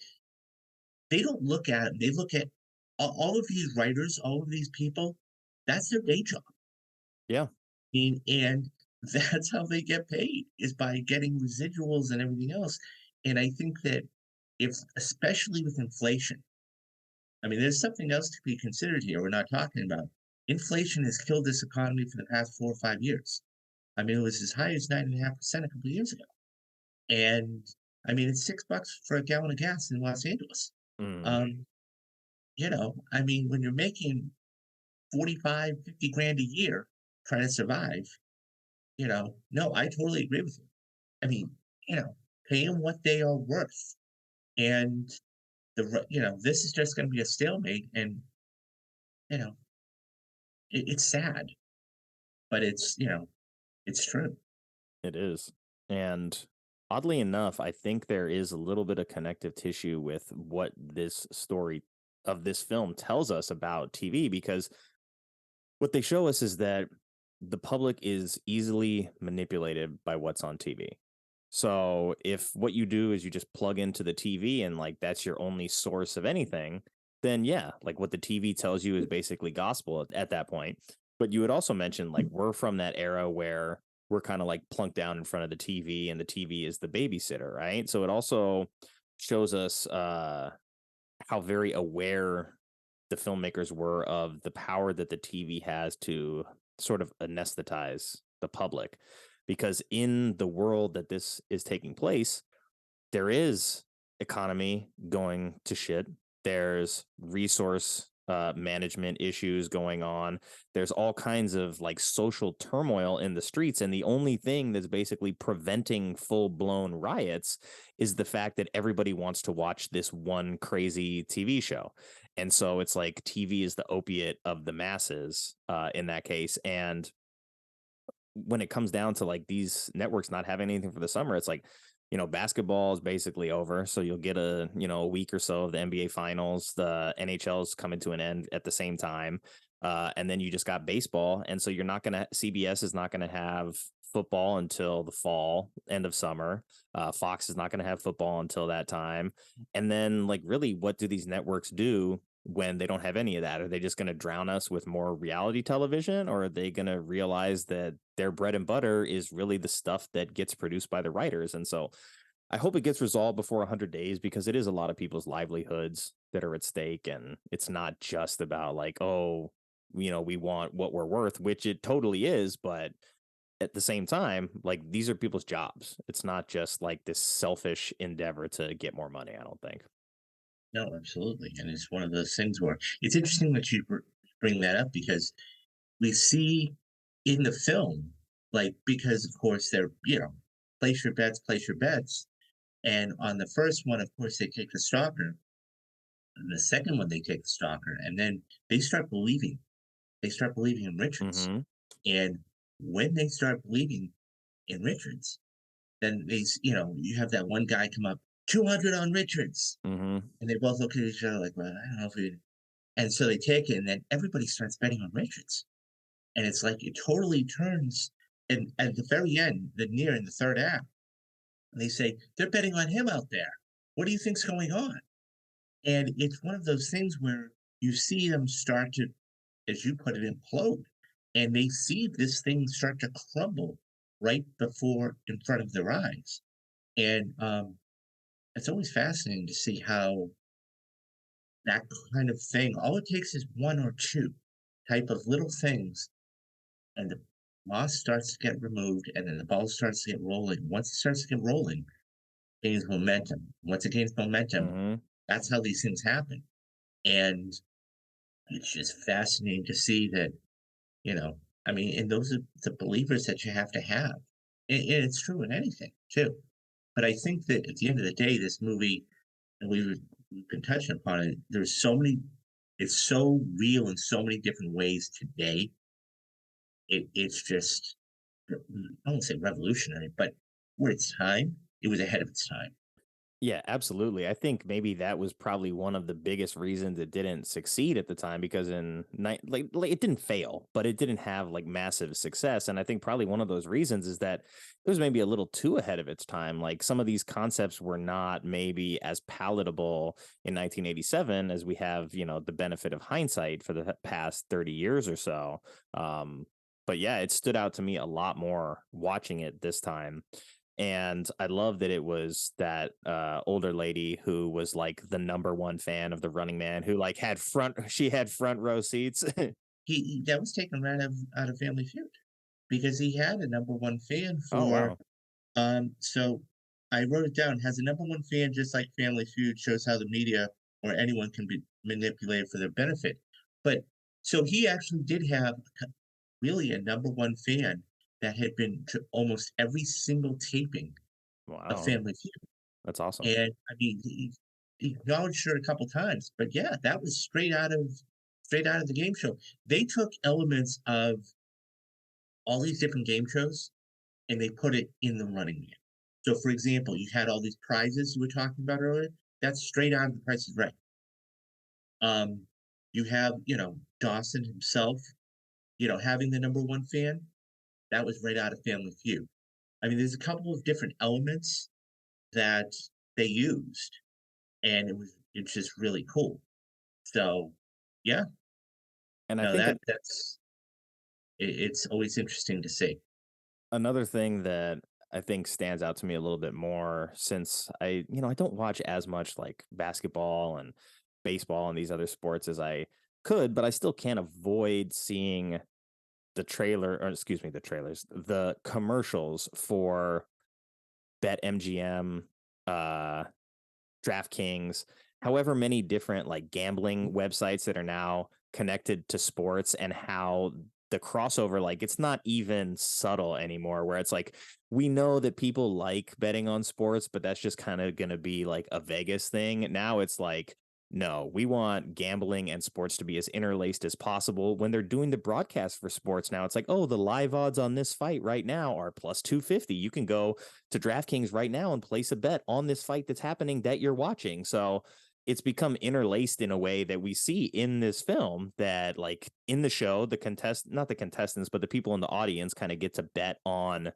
they don't look at they look at all of these writers, all of these people, that's their day job. Yeah. And that's how they get paid is by getting residuals and everything else. And I think that if, especially with inflation, I mean, there's something else to be considered here. We're not talking about inflation has killed this economy for the past 4 or 5 years. I mean, it was as high as 9.5% a couple of years ago. And I mean, it's $6 for a gallon of gas in Los Angeles. Mm. Um, I mean, when you're making 45, 50 grand a year trying to survive, no, I totally agree with you. I mean, pay them what they are worth. And this is just going to be a stalemate. And, you know, it's sad, but it's true. It is. And oddly enough, I think there is a little bit of connective tissue with what this story of this film tells us about TV because what they show us is that the public is easily manipulated by what's on TV. So if what you do is you just plug into the TV and like that's your only source of anything, then yeah, like what the TV tells you is basically gospel at that point. But you had also mentioned like we're from that era where we're kind of like plunked down in front of the TV and the TV is the babysitter, right? So it also shows us how very aware the filmmakers were of the power that the TV has to sort of anesthetize the public. Because in the world that this is taking place, there is economy going to shit. There's resource management issues going on. There's all kinds of like social turmoil in the streets. And the only thing that's basically preventing full blown riots is the fact that everybody wants to watch this one crazy TV show. And so it's like TV is the opiate of the masses in that case. And when it comes down to like these networks not having anything for the summer, it's like, basketball is basically over. So you'll get a week or so of the NBA finals. The NHL's coming to an end at the same time. And then you just got baseball. And so CBS is not going to have football until the fall, end of summer. Fox is not going to have football until that time. And then like, really, what do these networks do when they don't have any of that? Are they just going to drown us with more reality television, or are they going to realize that their bread and butter is really the stuff that gets produced by the writers? And so I hope it gets resolved before 100 days because it is a lot of people's livelihoods that are at stake. And it's not just about like, oh, we want what we're worth, which it totally is. But at the same time, like these are people's jobs. It's not just like this selfish endeavor to get more money, I don't think. No, absolutely. And it's one of those things where it's interesting that you bring that up because we see in the film, like, because of course they're, place your bets. And on the first one, of course, they take the stalker. And the second one, they take the stalker. And then they start believing. They start believing in Richards. Mm-hmm. And when they start believing in Richards, then you have that one guy come up, 200 on Richards. Mm-hmm. And they both look at each other like, well, I don't know if we. And so they take it, and then everybody starts betting on Richards. And it's like it totally turns. And at the very end, in the third act, they say, they're betting on him out there. What do you think's going on? And it's one of those things where you see them start to, as you put it, implode. And they see this thing start to crumble right before in front of their eyes. And it's always fascinating to see how that kind of thing, all it takes is one or two type of little things, and the moss starts to get removed, and then the ball starts to get rolling. Once it starts to get rolling, it gains momentum. Once it gains momentum, Mm-hmm. that's how these things happen. And it's just fascinating to see that, I mean, and those are the believers that you have to have. And it's true in anything, too. But I think that at the end of the day, this movie, and we've been touching upon it, it's so real in so many different ways today. It's just, I won't say revolutionary, but for its time, it was ahead of its time. Yeah, absolutely. I think maybe that was probably one of the biggest reasons it didn't succeed at the time because like it didn't fail, but it didn't have like massive success. And I think probably one of those reasons is that it was maybe a little too ahead of its time. Like some of these concepts were not maybe as palatable in 1987 as we have, the benefit of hindsight for the past 30 years or so. But yeah, it stood out to me a lot more watching it this time. And I love that it was that older lady who was like the number one fan of the Running Man, who like she had front row seats. That was taken right out of Family Feud because he had a number one fan Oh for. wow. So I wrote it down. Has a number one fan just like Family Feud shows how the media or anyone can be manipulated for their benefit. But so he actually did have really a number one fan that had been to almost every single taping of Wow. Family Feud. That's awesome. And I mean, he acknowledged her a couple times, but yeah, that was straight out of the game show. They took elements of all these different game shows and they put it in the Running Man. So, for example, you had all these prizes you were talking about earlier. That's straight out of The Price is Right. Um, you have, Dawson himself, having the number one fan. That was right out of Family Feud. I mean, there's a couple of different elements that they used, and it's just really cool. So, yeah, And I no, think it's always interesting to see. another thing that I think stands out to me a little bit more since I don't watch as much like basketball and baseball and these other sports as I could, but I still can't avoid seeing the commercials for BetMGM, uh, DraftKings, however many different like gambling websites that are now connected to sports, and how the crossover, like it's not even subtle anymore, where it's like we know that people like betting on sports, but that's just kind of going to be like a Vegas thing. Now it's like, no, we want gambling and sports to be as interlaced as possible. When they're doing the broadcast for sports now, it's like, oh, the live odds on this fight right now are plus 250. You can go to DraftKings right now and place a bet on this fight that's happening that you're watching. So it's become interlaced in a way that we see in this film, that like in the show, not the contestants, but the people in the audience kind of get to bet on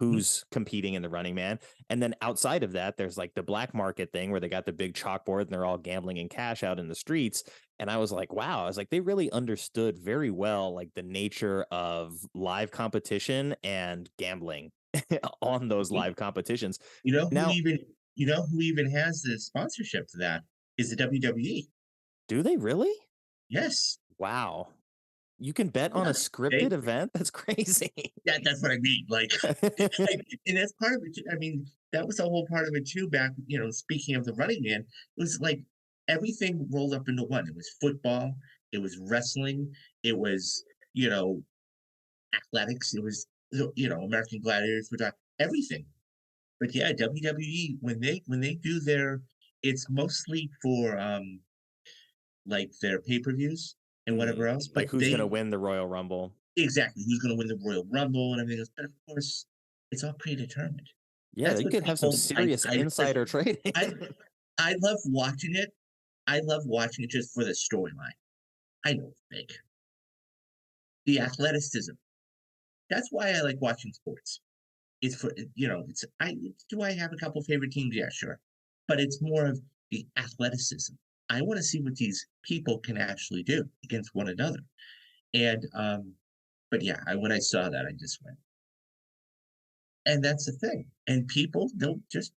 who's competing in the Running Man. And then outside of that, there's like the black market thing where they got the big chalkboard and they're all gambling in cash out in the streets. And I was like, wow, I was like, they really understood very well, like the nature of live competition and gambling on those live competitions. You know who Now, even you know who even has the sponsorship for that is the WWE. do they really? Yes. Wow. You can bet on Yeah. a scripted event? That's crazy. Yeah, that's what I mean. Like, and that's part of it. I mean, that was the whole part of it too. Back, speaking of the Running Man, it was like everything rolled up into one. It was football, it was wrestling, it was you know athletics, it was American Gladiators, everything. But yeah, WWE when they do their, it's mostly for like their pay-per-views and whatever else. But Like who's they gonna win the Royal Rumble? exactly who's going to win the Royal Rumble and everything else. But of course, it's all predetermined. Yeah, That's they what could have some people. serious insider trading. I I love watching it. I love watching it just for the storyline. I know it's fake. The athleticism. That's why I like watching sports. It's for it's I do I have a couple favorite teams? Yeah, sure. But it's more of the athleticism. I want to see what these people can actually do against one another. And but yeah, when I saw that, I just went. And that's the thing. And people don't just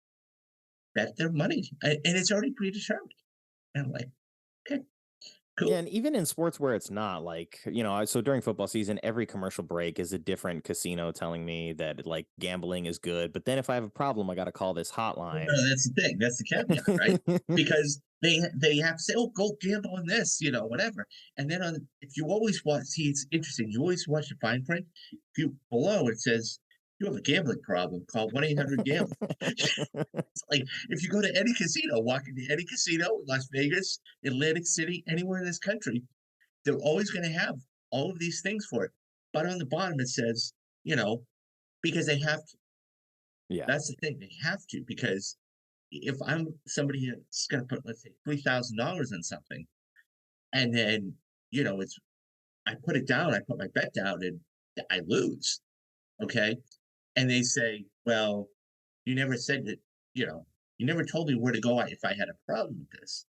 bet their money, and it's already predetermined. And I'm like, okay, Yeah, cool. and even in sports where it's not like, so during football season, every commercial break is a different casino telling me that like gambling is good. But then if I have a problem, I got to call this Well, hotline. no, that's the thing. That's the caveat, right? Because they have to say, "Oh, go gamble on this," whatever. And then if you always watch, see, it's interesting. You always watch the fine print. If you below it says you have a gambling problem, call 1-800-GAMBLE. It's like if you go to any casino, walk into any casino in Las Vegas, Atlantic City, anywhere in this country, they're always going to have all of these things for it. But on the bottom it says, because they have to. Yeah. That's the thing. They have to because if I'm somebody that's going to put, let's say, $3,000 on something, and then it's I put it down, I put my bet down, and I lose. Okay, and they say, well, you never said that, you never told me where to go if I had a problem with this.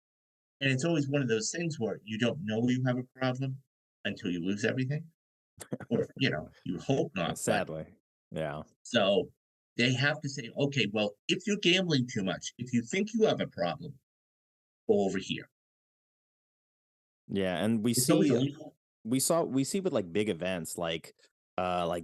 And it's always one of those things where you don't know you have a problem until you lose everything, or you hope not. But Sadly. Yeah. so they have to say, okay, well, if you're gambling too much, if you think you have a problem, go over here. Yeah, and It's always a we see with like big events like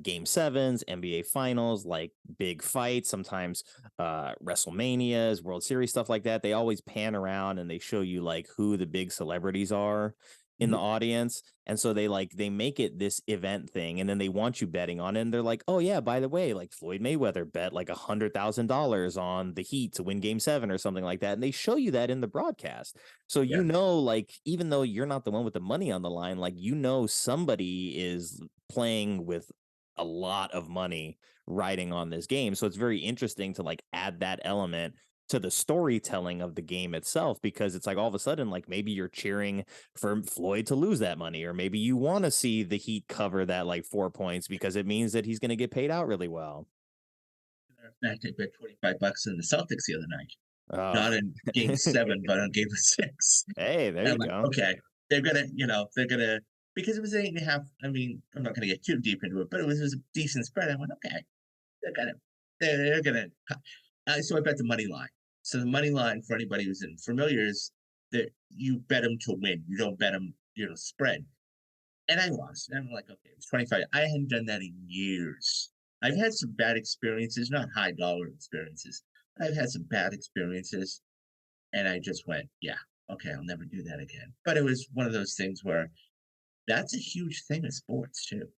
game sevens, NBA finals, like big fights, sometimes WrestleManias, World Series, stuff like that. They always pan around and they show you like who the big celebrities are in the audience. And so they make it this event thing and then they want you betting on it. And they're like, oh yeah, by the way, like Floyd Mayweather bet like $100,000 on the Heat to win game 7 or something like that. And they show you that in the broadcast. So yeah. like even though you're not the one with the money on the line, like somebody is playing with a lot of money riding on this game. So it's very interesting to like add that element to the storytelling of the game itself, because it's like all of a sudden, like maybe you're cheering for Floyd to lose that money, or maybe you want to see the Heat cover that like 4 points because it means that he's going to get paid out really well. In fact, I bet $25 in the Celtics the other night. Oh. Not in game 7, but on game 6. Hey, there you go. Okay, they're gonna because it was 8.5. I mean, I'm not gonna get too deep into it, but it was a decent spread. I went, okay, they're gonna. So I bet the money line. So the money line for anybody who's in familiar is that you bet them to win. You don't bet them, spread. And I lost. And I'm like, okay, it was 25. I hadn't done that in years. I've had some bad experiences, not high dollar experiences. I've had some bad experiences. And I just went, yeah, okay, I'll never do that again. But it was one of those things where that's a huge thing of sports, too.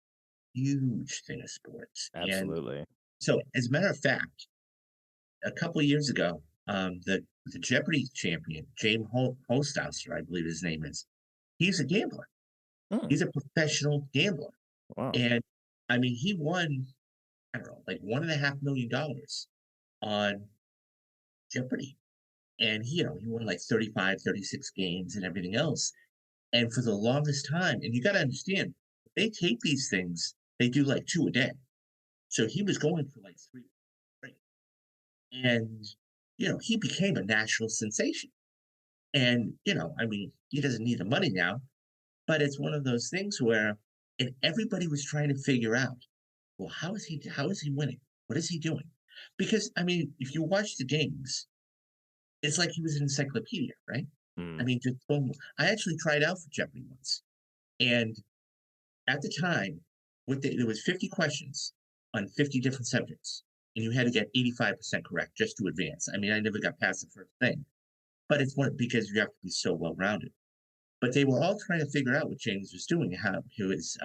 Huge thing of sports. Absolutely. And so, as a matter of fact, a couple of years ago, the Jeopardy champion, James Holstouser, I believe his name is, he's a gambler. He's a professional gambler. Wow. And I mean, he won, I don't know, like $1.5 million on Jeopardy. And he won like 35, 36 games and everything else. And for the longest time, and you got to understand, they take these things, they do like 2 a day. So he was going for like 3. And, he became a national sensation. And, I mean, he doesn't need the money now, but it's one of those things where, and everybody was trying to figure out, well, how is he winning? what is he doing? Because I mean, if you watch the games, it's like he was an encyclopedia, right? I Mm. mean, just boom. I actually tried out for Jeopardy once, and at the time, there was 50 questions on 50 different subjects, and you had to get 85% correct just to advance. I mean, I never got past the first thing, but it's one because you have to be so well rounded. But they were all trying to figure out what James was doing, how he was,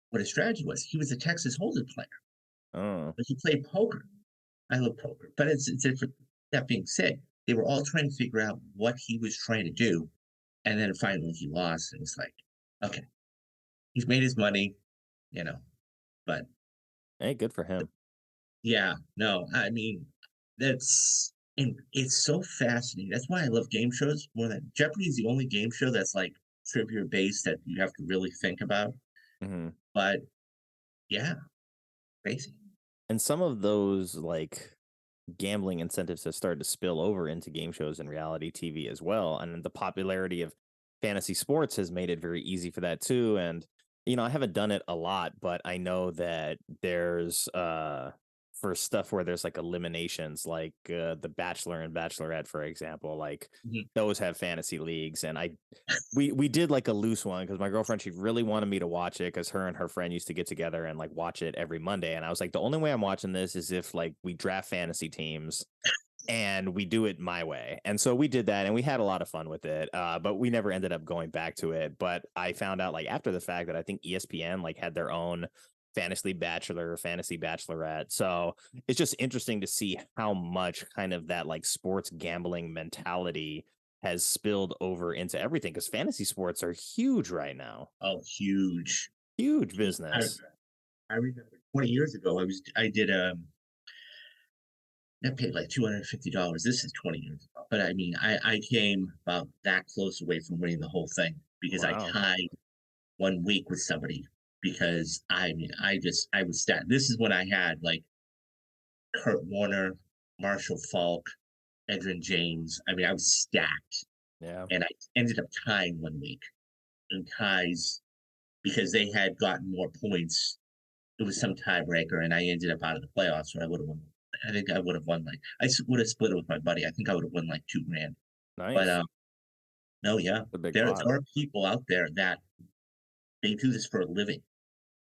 what his strategy was. He was a Texas Hold'em player, Oh. but he played poker. I love poker, but it's different. That being said, they were all trying to figure out what he was trying to do, and then finally he lost. And it's like, okay, he's made his money, you know. But Hey, good for him. yeah, no, I mean, that's and it's so fascinating. That's why I love game shows more than Jeopardy is the only game show that's like trivia based that you have to really think about. Hmm. But yeah, crazy. And some of those like gambling incentives have started to spill over into game shows and reality TV as well. And the popularity of fantasy sports has made it very easy for that too. And I haven't done it a lot, but I know that there's for stuff where there's like eliminations, like the Bachelor and Bachelorette, for example, like Mhm. those have fantasy leagues. And we did like a loose one because my girlfriend, she really wanted me to watch it because her and her friend used to get together and like watch it every Monday. And I was like, the only way I'm watching this is if like we draft fantasy teams and we do it my way. And so we did that and we had a lot of fun with it. But we never ended up going back to it. But I found out like after the fact that I think ESPN like had their own fantasy bachelor, fantasy bachelorette. So it's just interesting to see how much kind of that like sports gambling mentality has spilled over into everything because fantasy sports are huge right now. Oh, huge. Huge I business. I remember 20 years ago, I did I paid like $250. This is 20 years ago, but I mean, I came about that close away from winning the whole thing because I Wow. tied 1 week with somebody because I mean, I was stacked. This is when I had like Kurt Warner, Marshall Falk, Edrin James. I mean, I was stacked, Yeah. and I ended up tying 1 week in ties because they had gotten more points. It was some tiebreaker, and I ended up out of the playoffs, or I would have won. I think I would have won like would have split it with my buddy. I think I would have won like 2 grand. But Nice. no, yeah, A big there pot. are people out there that they do this for a living.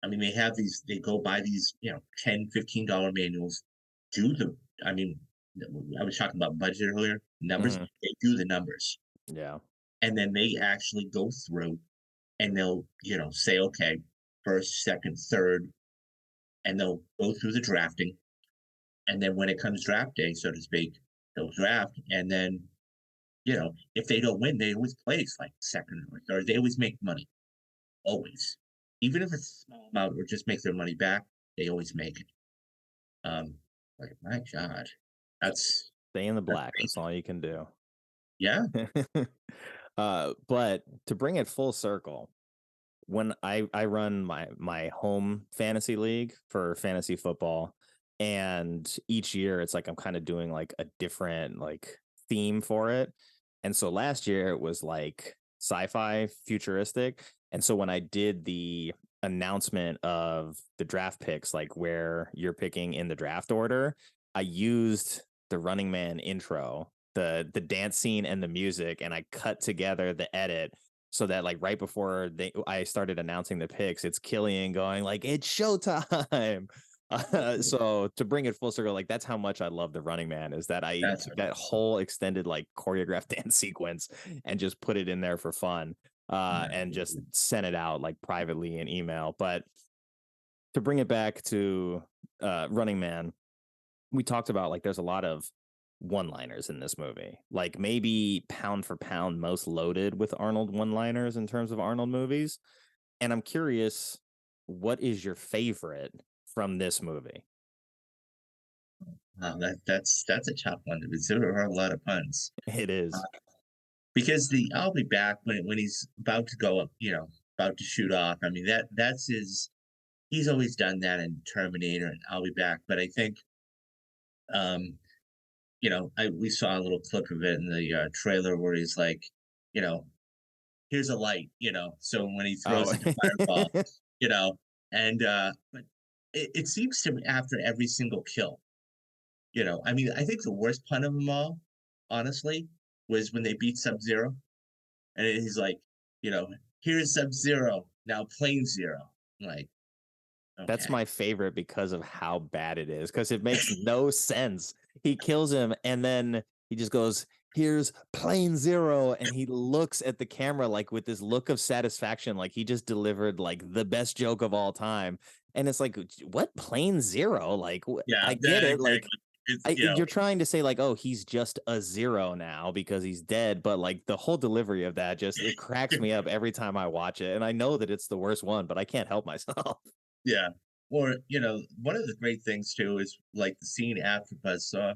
I mean, they have these. They go buy these, $10, $15 manuals. Do the. I mean, I was talking about budget earlier. Numbers. Mhm. They do the numbers, Yeah. and then they actually go through and they'll say, okay, first, second, third, and they'll go through the drafting. And then when it comes draft day, so to speak, they'll draft. And then, if they don't win, they always place like second or third. They always make money. Always. Even if it's a small amount or just make their money back, they always make it. Like my God. That's Stay in the that's black. That's crazy. all you can do. Yeah. But to bring it full circle, when I run my home fantasy league for fantasy football, and each year it's like I'm kind of doing like a different like theme for it. And so last year it was like sci-fi futuristic. And so when I did the announcement of the draft picks, like where you're picking in the draft order, I used the Running Man intro, the dance scene and the music, and I cut together the edit so that like right before I started announcing the picks, it's Killian going like, it's showtime. So to bring it full circle, like that's how much I love the Running Man, is that I That's took that whole extended like choreographed dance sequence and just put it in there for fun, and just sent it out like privately in email. But to bring it back to Running Man, we talked about like there's a lot of one-liners in this movie, like maybe pound for pound most loaded with Arnold one-liners in terms of Arnold movies. And I'm curious, what is your favorite from this movie? wow, that's a tough one because there are a lot of puns. It is. Because the I'll be back when he's about to go up, about to shoot off. I mean that's his. He's always done that in Terminator and I'll be back. But I think, um, we saw a little clip of it in the trailer where he's like, you know, here's a light, so when he throws Oh. in the fireball, you know, and but it seems to me after every single kill, I mean, I think the worst pun of them all, honestly, was when they beat Sub-Zero, and he's like, you know, here's Sub-Zero, now Plane Zero. I'm like, That's okay. my favorite because of how bad it is, because it makes no sense. He kills him and then he just goes, here's plane zero. And he looks at the camera like with this look of satisfaction, like he just delivered like the best joke of all time. And it's like, what plane zero? Like, Yeah, I get it. Like, exactly. It's, you're trying to say like, oh, he's just a zero now because he's dead, but like the whole delivery of that just it cracks me up every time I watch it, and I know that it's the worst one, but I can't help myself. yeah. Or, one of the great things too is like the scene after Buzzsaw,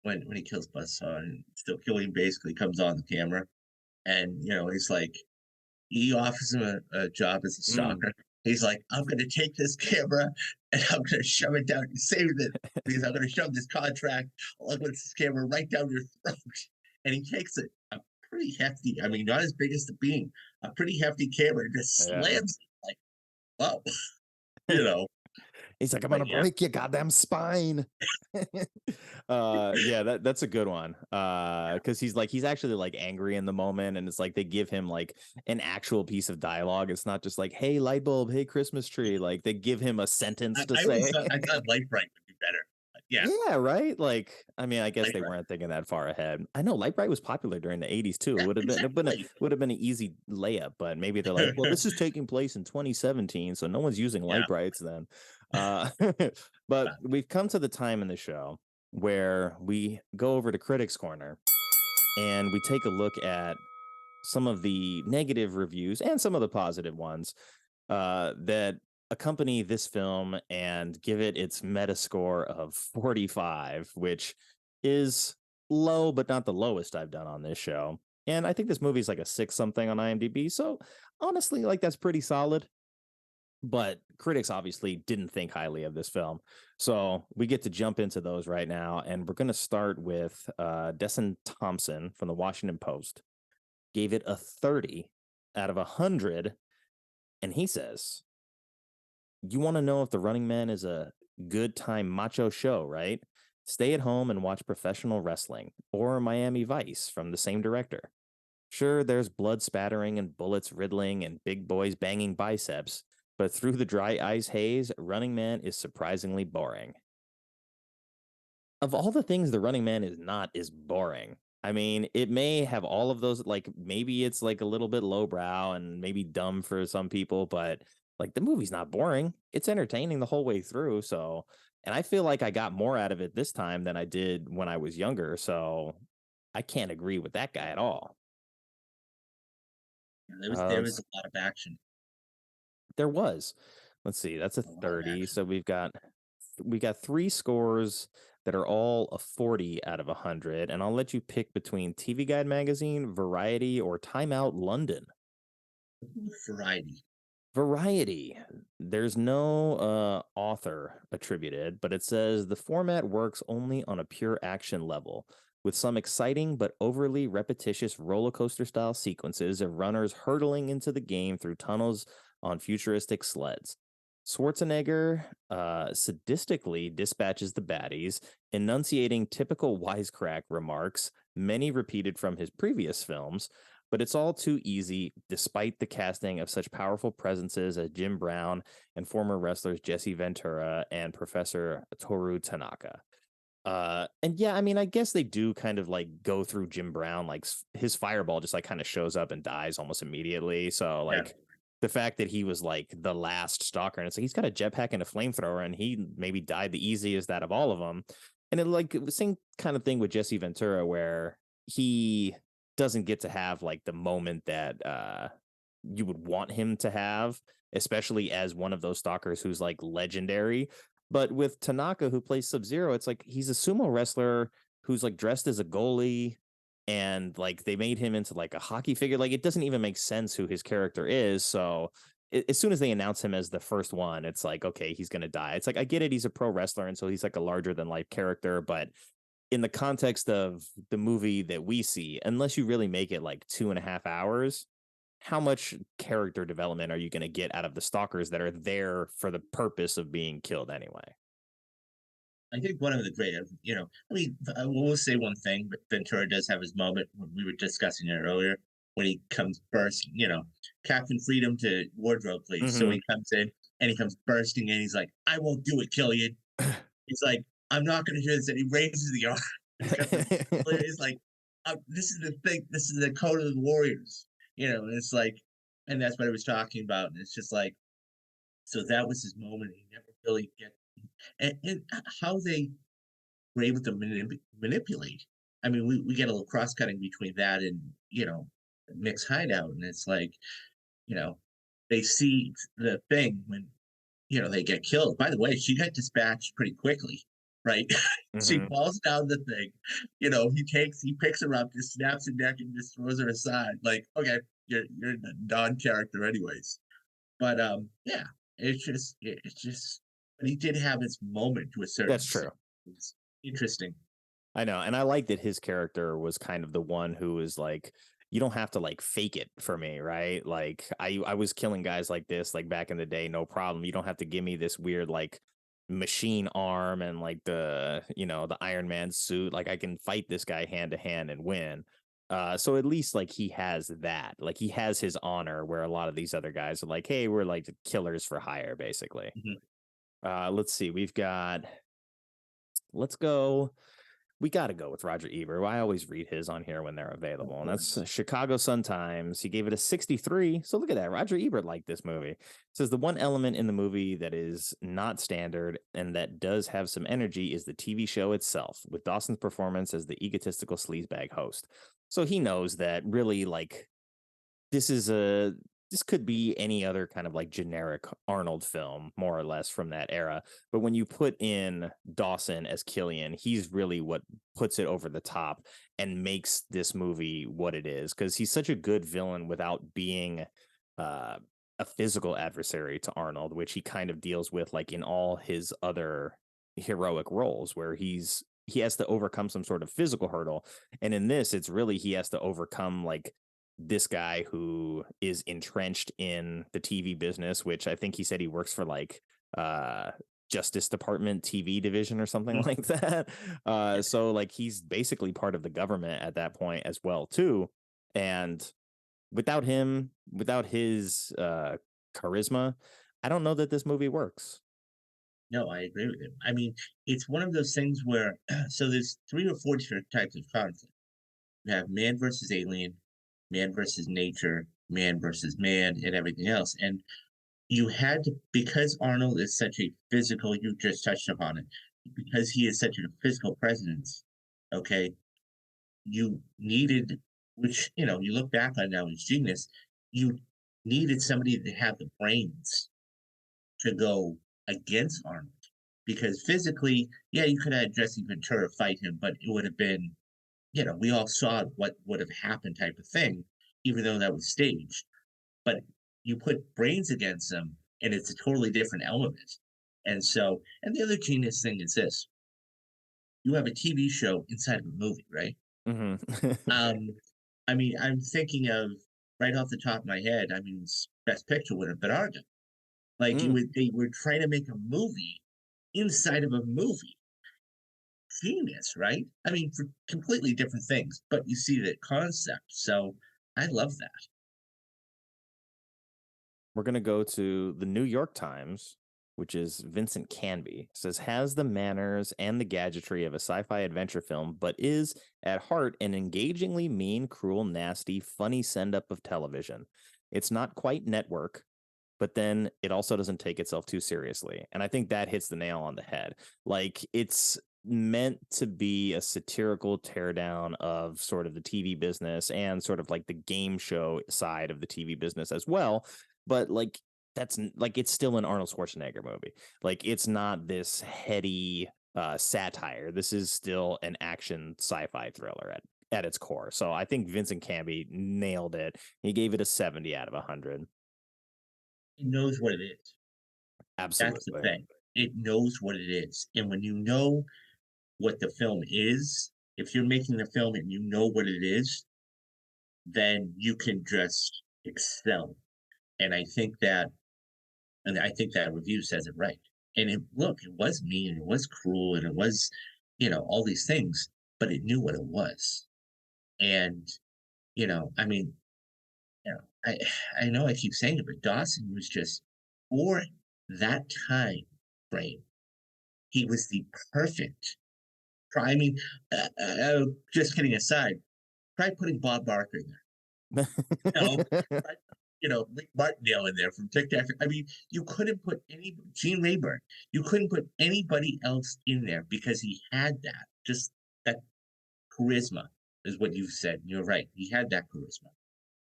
when he kills Buzzsaw and Still Killing basically comes on the camera, and he's like, he offers him a job as a Mm. stalker. He's like, I'm gonna take this camera and I'm gonna shove it down, save it, because I'm gonna shove this contract along with this camera right down your throat. And he takes it, a pretty hefty, I mean, not as big as the beam, a pretty hefty camera, and just Yeah. slams it like, wow, you know. He's like, I'm But gonna yeah, break your goddamn spine. Yeah, that's a good one. Because he's actually like angry in the moment, and it's like they give him like an actual piece of dialogue. It's not just like, hey, light bulb, hey, Christmas tree. Like they give him a sentence to I always say. thought I thought Light Bright would be better. But yeah, Yeah, right. Like, I mean, I guess Light they Bright. weren't thinking that far ahead. I know Light Bright was popular during the 80s too. It Yeah, would have exactly. been an easy layup, but maybe they're like, well, this is taking place in 2017, so no one's using Yeah. Light Brights then. Uh, but we've come to the time in the show where we go over to Critics Corner and we take a look at some of the negative reviews and some of the positive ones that accompany this film and give it its Metascore of 45, which is low, but not the lowest I've done on this show. And I think this movie's like a 6 something on IMDb. So honestly, like that's pretty solid. But critics obviously didn't think highly of this film. So we get to jump into those right now. And we're going to start with Desson Thompson from the Washington Post. Gave it a 30 out of 100. And he says, you want to know if The Running Man is a good time macho show, right? Stay at home and watch professional wrestling or Miami Vice from the same director. Sure, there's blood spattering and bullets riddling and big boys banging biceps, but through the dry ice haze, Running Man is surprisingly boring. Of all the things The Running Man is not, is boring. I mean, it may have all of those, like maybe it's like a little bit lowbrow and maybe dumb for some people, but like the movie's not boring. It's entertaining the whole way through. So, and I feel like I got more out of it this time than I did when I was younger. So I can't agree with that guy at all. There was a lot of action. There was. Let's see. That's a A lot of 30. action. So we got 3 scores that are all a 40 out of 100, and I'll let you pick between TV Guide magazine, Variety, or Time Out London. Variety. Variety. There's no author attributed, but it says the format works only on a pure action level, with some exciting but overly repetitious roller coaster style sequences of runners hurtling into the game through tunnels on futuristic sleds. Schwarzenegger sadistically dispatches the baddies, enunciating typical wisecrack remarks, many repeated from his previous films, but it's all too easy despite the casting of such powerful presences as Jim Brown and former wrestlers Jesse Ventura and Professor Toru Tanaka. And yeah, I mean, I guess they do kind of like go through Jim Brown, like his fireball just like kind of shows up and dies almost immediately. So like, Yeah. the fact that he was like the last stalker, and it's like he's got a jetpack and a flamethrower, and he maybe died the easiest out of all of them. And it like the same kind of thing with Jesse Ventura, where he doesn't get to have like the moment that you would want him to have, especially as one of those stalkers who's like legendary. But with Tanaka, who plays Sub-Zero, it's like he's a sumo wrestler who's like dressed as a goalie, and like they made him into like a hockey figure. Like it doesn't even make sense who his character is. So as soon as they announce him as the first one, it's like, okay, he's gonna die. It's like, I get it, he's a pro wrestler, and so he's like a larger than life character, but in the context of the movie that we see, unless you really make it like 2.5 hours, how much character development are you going to get out of the stalkers that are there for the purpose of being killed anyway? I think one of the great, I mean, I will say one thing, but Ventura does have his moment when we were discussing it earlier, when he comes bursting, Captain Freedom to wardrobe, please. So Mm-hmm. he comes in and he comes bursting in. He's like, I won't do it, Killian. He's like, I'm not going to do this. And he raises the arm. He's like, this is the thing. This is the code of the warriors. And it's like, and that's what I was talking about. And it's just like, so that was his moment. He never really get, and how they were able to manipulate. I mean, we get a little cross cutting between that and mixed hideout, and it's like you know they see the thing when they get killed. By the way, she got dispatched pretty quickly, right? She Mm-hmm. falls down the thing. He picks her up, just snaps her neck, and just throws her aside. Like, okay, you're a non-character, anyways. But yeah, it's just. But he did have his moment to a certain That's extent. true. It's interesting. I know. And I like that his character was kind of the one who was like, you don't have to like fake it for me, right? Like I was killing guys like this, like back in the day, no problem. You don't have to give me this weird like machine arm and like the Iron Man suit. Like I can fight this guy hand to hand and win. So at least like he has that. Like he has his honor where a lot of these other guys are like, hey, we're like killers for hire, basically. Mhm. Let's see. Let's go. We got to go with Roger Ebert. I always read his on here when they're available. And that's Chicago Sun-Times. He gave it a 63. So look at that. Roger Ebert liked this movie. It says the one element in the movie that is not standard and that does have some energy is the TV show itself, with Dawson's performance as the egotistical sleazebag host. So he knows that really like this could be any other kind of like generic Arnold film, more or less from that era. But when you put in Dawson as Killian, he's really what puts it over the top and makes this movie what it is, because he's such a good villain without being a physical adversary to Arnold, which he kind of deals with like in all his other heroic roles, where he has to overcome some sort of physical hurdle. And in this, it's really he has to overcome like this guy who is entrenched in the TV business, which I think he said he works for like Justice Department TV division or something like that. So like he's basically part of the government at that point as well too. And without his charisma, I don't know that this movie works. No, I agree with him. I mean, it's one of those things where so there's 3 or 4 different types of conflict. You have man versus alien, man versus nature, man versus man, and everything else. And you had to, because Arnold is such a physical, you just touched upon it, because he is such a physical presence, okay, you needed, which, you look back on now as genius, you needed somebody to have the brains to go against Arnold. Because physically, yeah, you could have had Jesse Ventura fight him, but it would have been, we all saw what would have happened type of thing, even though that was staged. But you put brains against them, and it's a totally different element. And so, and the other genius thing is this: you have a TV show inside of a movie, right? Mm-hmm. I mean, I'm thinking of right off the top of my head. I mean, Best Picture would have been Argo. Like they were trying to make a movie inside of a movie. Genius, right? I mean, for completely different things, but you see the concept. So I love that. We're going to go to the New York Times, which is Vincent Canby. It says, has the manners and the gadgetry of a sci-fi adventure film, but is at heart an engagingly mean, cruel, nasty, funny send-up of television. It's not quite network, but then it also doesn't take itself too seriously. And I think that hits the nail on the head. Like, it's meant to be a satirical teardown of sort of the TV business and sort of like the game show side of the TV business as well. But like, that's like, it's still an Arnold Schwarzenegger movie. Like, it's not this heady satire. This is still an action sci-fi thriller at its core. So I think Vincent Canby nailed it. He gave it a 70 out of 100. It knows what it is. Absolutely. That's the thing. It knows what it is. And when you know what the film is, if you're making the film and you know what it is, then you can just excel. And I think that review says it right. And it was mean, it was cruel, and it was, all these things, but it knew what it was. And, I mean, you know, I I know I keep saying it, but Dawson was just for that time frame. He was the perfect. I mean, just kidding aside, try putting Bob Barker in there. Try, Lee Martindale in there from Tic Tac. I mean, you couldn't put any Gene Rayburn. You couldn't put anybody else in there because he had that. Just that charisma is what you said. You're right. He had that charisma.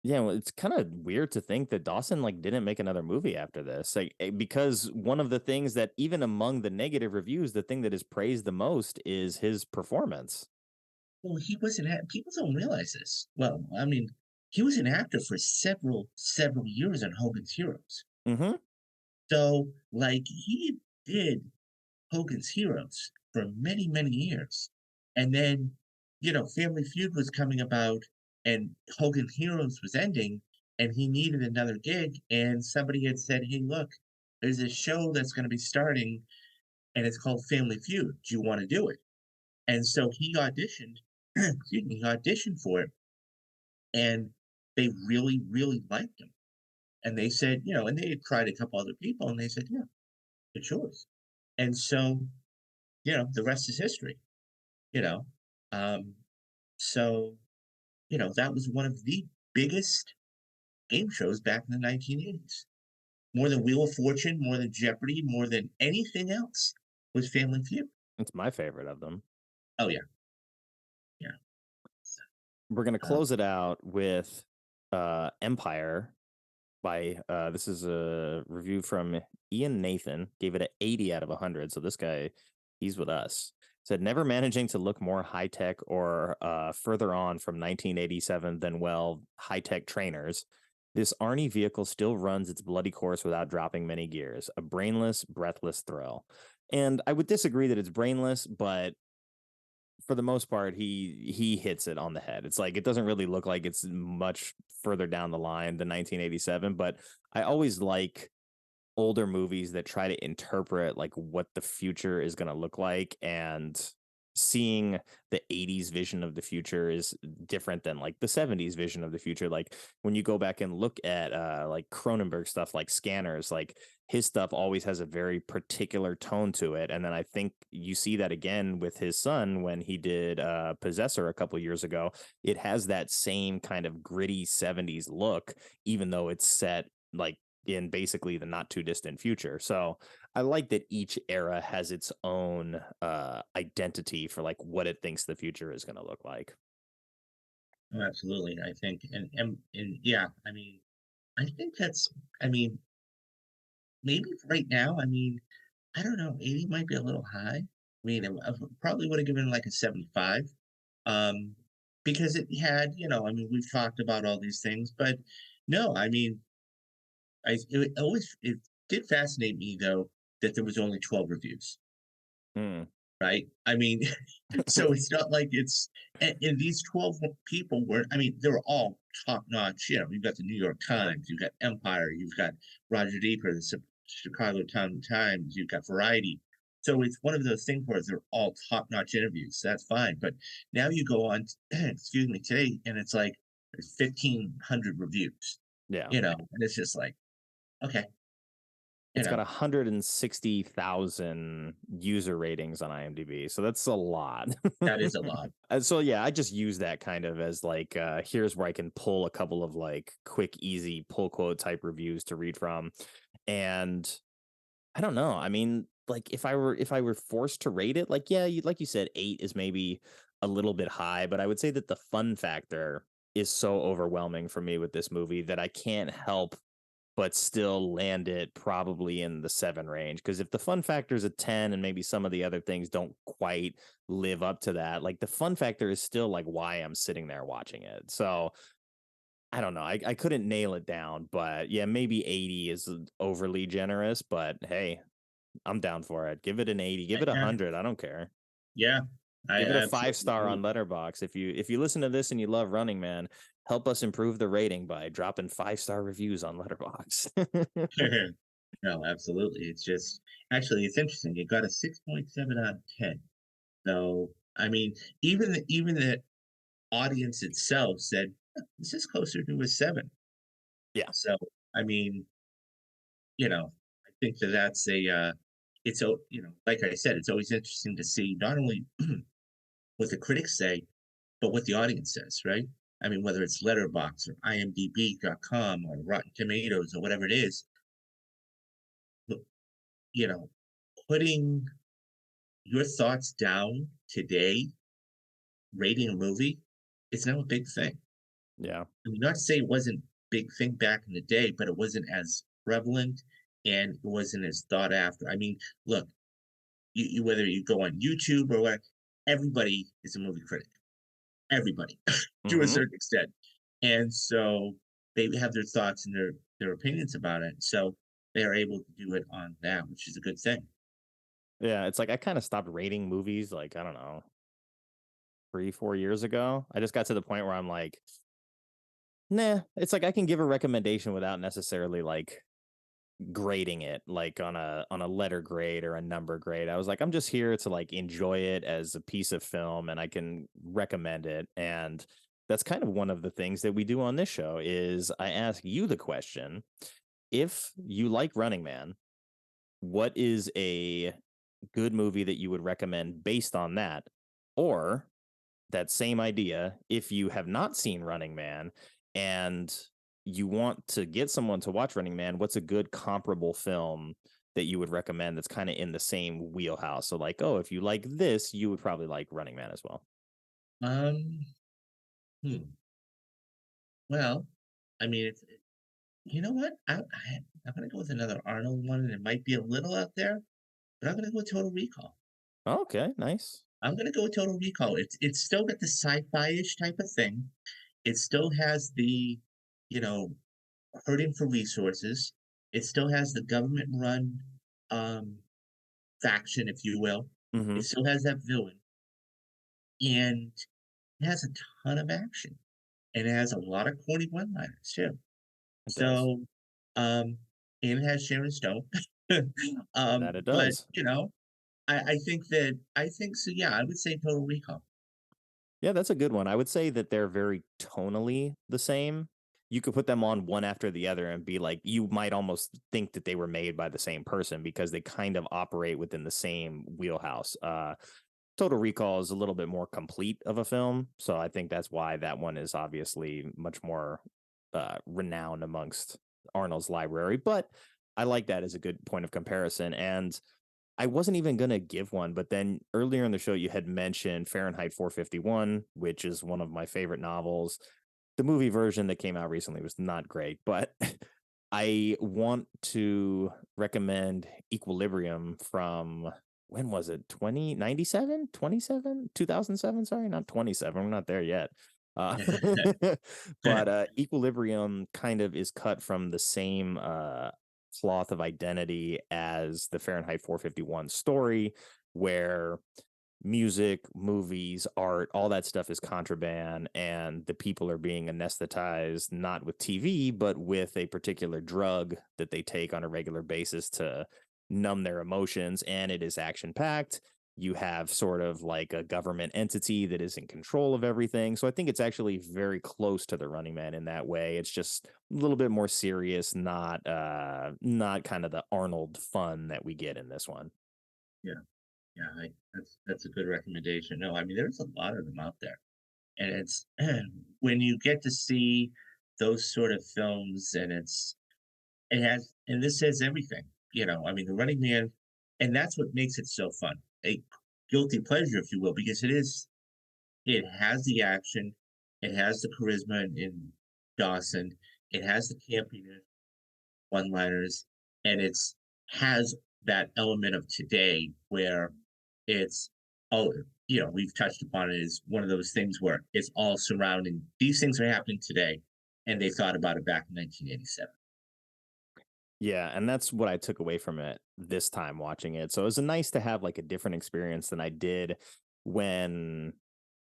Yeah, well, it's kind of weird to think that Dawson didn't make another movie after this. Because one of the things that even among the negative reviews, the thing that is praised the most is his performance. Well, he wasn't. People don't realize this. Well, I mean, he was an actor for several years on Hogan's Heroes. Mm-hmm. So, he did Hogan's Heroes for many, many years. And then, Family Feud was coming about and Hogan Heroes was ending and he needed another gig. And somebody had said, hey, look, there's a show that's going to be starting and it's called Family Feud. Do you want to do it? And so he auditioned, excuse me, he auditioned for it and they really, really liked him. And they said, and they had tried a couple other people and they said, yeah, it's yours. And so, the rest is history, you know. Um, so, that was one of the biggest game shows back in the 1980s. More than Wheel of Fortune, more than Jeopardy, more than anything else was Family Feud. It's my favorite of them. Oh yeah. Yeah. We're going to close it out with Empire by this is a review from Ian Nathan, gave it an 80 out of 100. So this guy, he's with us. Said never managing to look more high tech or further on from 1987 than high tech trainers. This Arnie vehicle still runs its bloody course without dropping many gears. A brainless, breathless thrill. And I would disagree that it's brainless, but for the most part, he hits it on the head. It's it doesn't really look like it's much further down the line than 1987, but I always like older movies that try to interpret what the future is going to look like, and seeing the 80s vision of the future is different than the 70s vision of the future. When you go back and look at Cronenberg stuff, like Scanners, his stuff always has a very particular tone to it. And then I think you see that again with his son when he did Possessor a couple years ago. It has that same kind of gritty 70s look, even though it's set in basically the not too distant future. So I like that each era has its own identity for what it thinks the future is going to look like. Oh, absolutely. I think, and yeah, I mean, I think I mean, maybe right now, I mean, I don't know, 80 might be a little high. I mean, I probably would have given like a 75. Um, because it had, I mean, we've talked about all these things, but no, I mean, it did fascinate me though that there was only 12 reviews, right? I mean, so it's not like and these 12 people were, I mean, they were all top notch. You've got the New York Times, you've got Empire, you've got Roger Deeper, the Chicago Times, you've got Variety. So it's one of those things where they're all top notch interviews. So that's fine. But now you go on, excuse me, today, and it's there's 1,500 reviews. Yeah. And it's just okay. It's got 160,000 user ratings on IMDb. So that's a lot. That is a lot. So yeah, I just use that kind of as here's where I can pull a couple of quick, easy pull quote type reviews to read from. And I don't know. I mean, if I were forced to rate it, yeah, like you said, 8 is maybe a little bit high, but I would say that the fun factor is so overwhelming for me with this movie that I can't help but still land it probably in the 7 range. Because if the fun factor is a 10 and maybe some of the other things don't quite live up to that, the fun factor is still why I'm sitting there watching it. So I don't know. I couldn't nail it down, but yeah, maybe 80 is overly generous, but hey, I'm down for it. Give it an 80, give it 100. I don't care. Yeah. Give it a 5-star on Letterboxd. If you listen to this and you love Running Man, help us improve the rating by dropping 5-star reviews on Letterboxd. No, absolutely. It's just actually it's interesting. It got a 6.7 out of 10. So I mean, even the audience itself said this is closer to a 7. Yeah. So I mean, I think that's it's like I said, it's always interesting to see not only what the critics say, but what the audience says, right? I mean, whether it's Letterboxd or IMDb.com or Rotten Tomatoes or whatever it is, you know, putting your thoughts down today, rating a movie, it's now a big thing. Yeah. I mean, not to say it wasn't a big thing back in the day, but it wasn't as prevalent and it wasn't as thought after. I mean, look, whether you go on YouTube or what, everybody is a movie critic. Everybody, to a Hmm. certain extent, and so they have their thoughts and their opinions about it. So they are able to do it on that, which is a good thing. Yeah. It's like I kind of stopped rating movies, like, I don't know, 3-4 years ago. I just got to the point where I'm like, nah, it's like I can give a recommendation without necessarily like grading it like on a letter grade or a number grade. I was like, I'm just here to like enjoy it as a piece of film and I can recommend it. And that's kind of one of the things that we do on this show is I ask you the question, if you like Running Man, what is a good movie that you would recommend based on that? Or that same idea, if you have not seen Running Man and you want to get someone to watch Running Man, what's a good comparable film that you would recommend that's kind of in the same wheelhouse? So, like, oh, if you like this, you would probably like Running Man as well. Um, hmm. Well, I mean, you know what? I'm gonna go with another Arnold one, and it might be a little out there, but I'm gonna go with Total Recall. Okay, nice. I'm gonna go with Total Recall. It's still got the sci-fi-ish type of thing. It still has the, you know, hurting for resources. It still has the government-run um, faction, if you will. Hmm. It still has that villain, and it has a ton of action, and it has a lot of corny one-liners too. It does. So, um, and it has Sharon Stone. That it But does. I think so. Yeah, I would say Total Recall. Yeah, that's a good one. I would say that they're very tonally the same. You could put them on one after the other and be like, you might almost think that they were made by the same person because they kind of operate within the same wheelhouse. Total Recall is a little bit more complete of a film. So I think that's why that one is obviously much more renowned amongst Arnold's library. But I like that as a good point of comparison. And I wasn't even going to give one, but then earlier in the show, you had mentioned Fahrenheit 451, which is one of my favorite novels. The movie version that came out recently was not great, but I want to recommend Equilibrium from when was it? 2097, 27, 2007. Sorry, not 27. We're not there yet. Uh, but Equilibrium kind of is cut from the same cloth of identity as the Fahrenheit 451 story, where music, movies, art, all that stuff is contraband, and the people are being anesthetized not with TV, but with a particular drug that they take on a regular basis to numb their emotions. And it is action packed. You have sort of like a government entity that is in control of everything. So I think it's actually very close to the Running Man in that way. It's just a little bit more serious, not kind of the Arnold fun that we get in this one. Yeah, yeah, that's a good recommendation. No, I mean there's a lot of them out there, and it's when you get to see those sort of films, and this has everything. I mean, The Running Man, and that's what makes it so fun. A guilty pleasure, if you will, because it has the action, it has the charisma in Dawson, it has the campiness, one-liners, and it's has that element of today where it's oh, we've touched upon it as one of those things where it's all surrounding these things are happening today, and they thought about it back in 1987. Yeah, and that's what I took away from it this time watching it. So it was nice to have like a different experience than I did when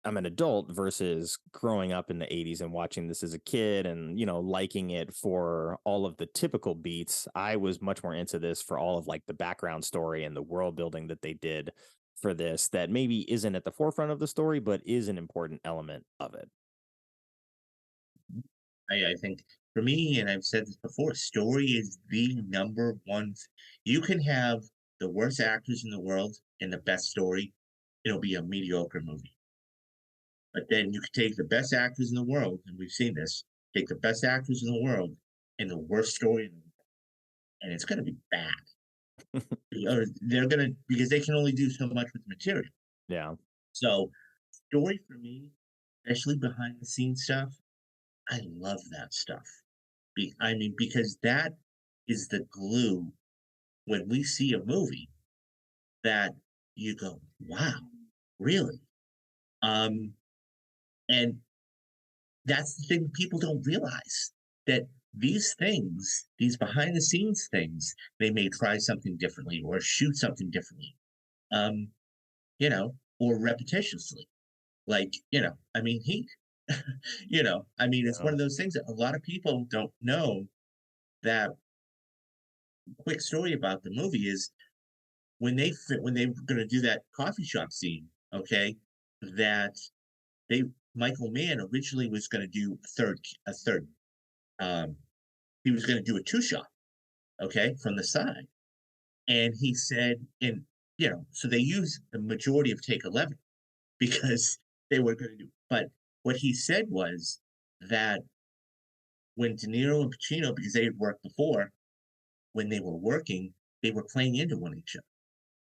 I'm an adult versus growing up in the 80s and watching this as a kid and, liking it for all of the typical beats. I was much more into this for all of like the background story and the world building that they did for this that maybe isn't at the forefront of the story, but is an important element of it. I think for me, and I've said this before, story is the number one. You can have the worst actors in the world and the best story, it'll be a mediocre movie. But then you can take the best actors in the world, and we've seen this, take the best actors in the world and the worst story in the world, and it's going to be bad. Or they're going to, because they can only do so much with material. Yeah. So, story for me, especially behind the scenes stuff, I love that stuff. I mean, because that is the glue when we see a movie that you go, wow, really? Um, and that's the thing people don't realize that these things, these behind the scenes things, they may try something differently or shoot something differently, um, or repetitiously. Like, I mean, Heat, I mean, it's one Yeah. of those things that a lot of people don't know that quick story about the movie is when they were going to do that coffee shop scene, okay, that they Michael Mann originally was going to do a third. Um, he was going to do a two shot, okay, from the side, and he said, so they used the majority of take 11 because they were going to do. But what he said was that when De Niro and Pacino, because they had worked before, when they were working, they were playing into one each other.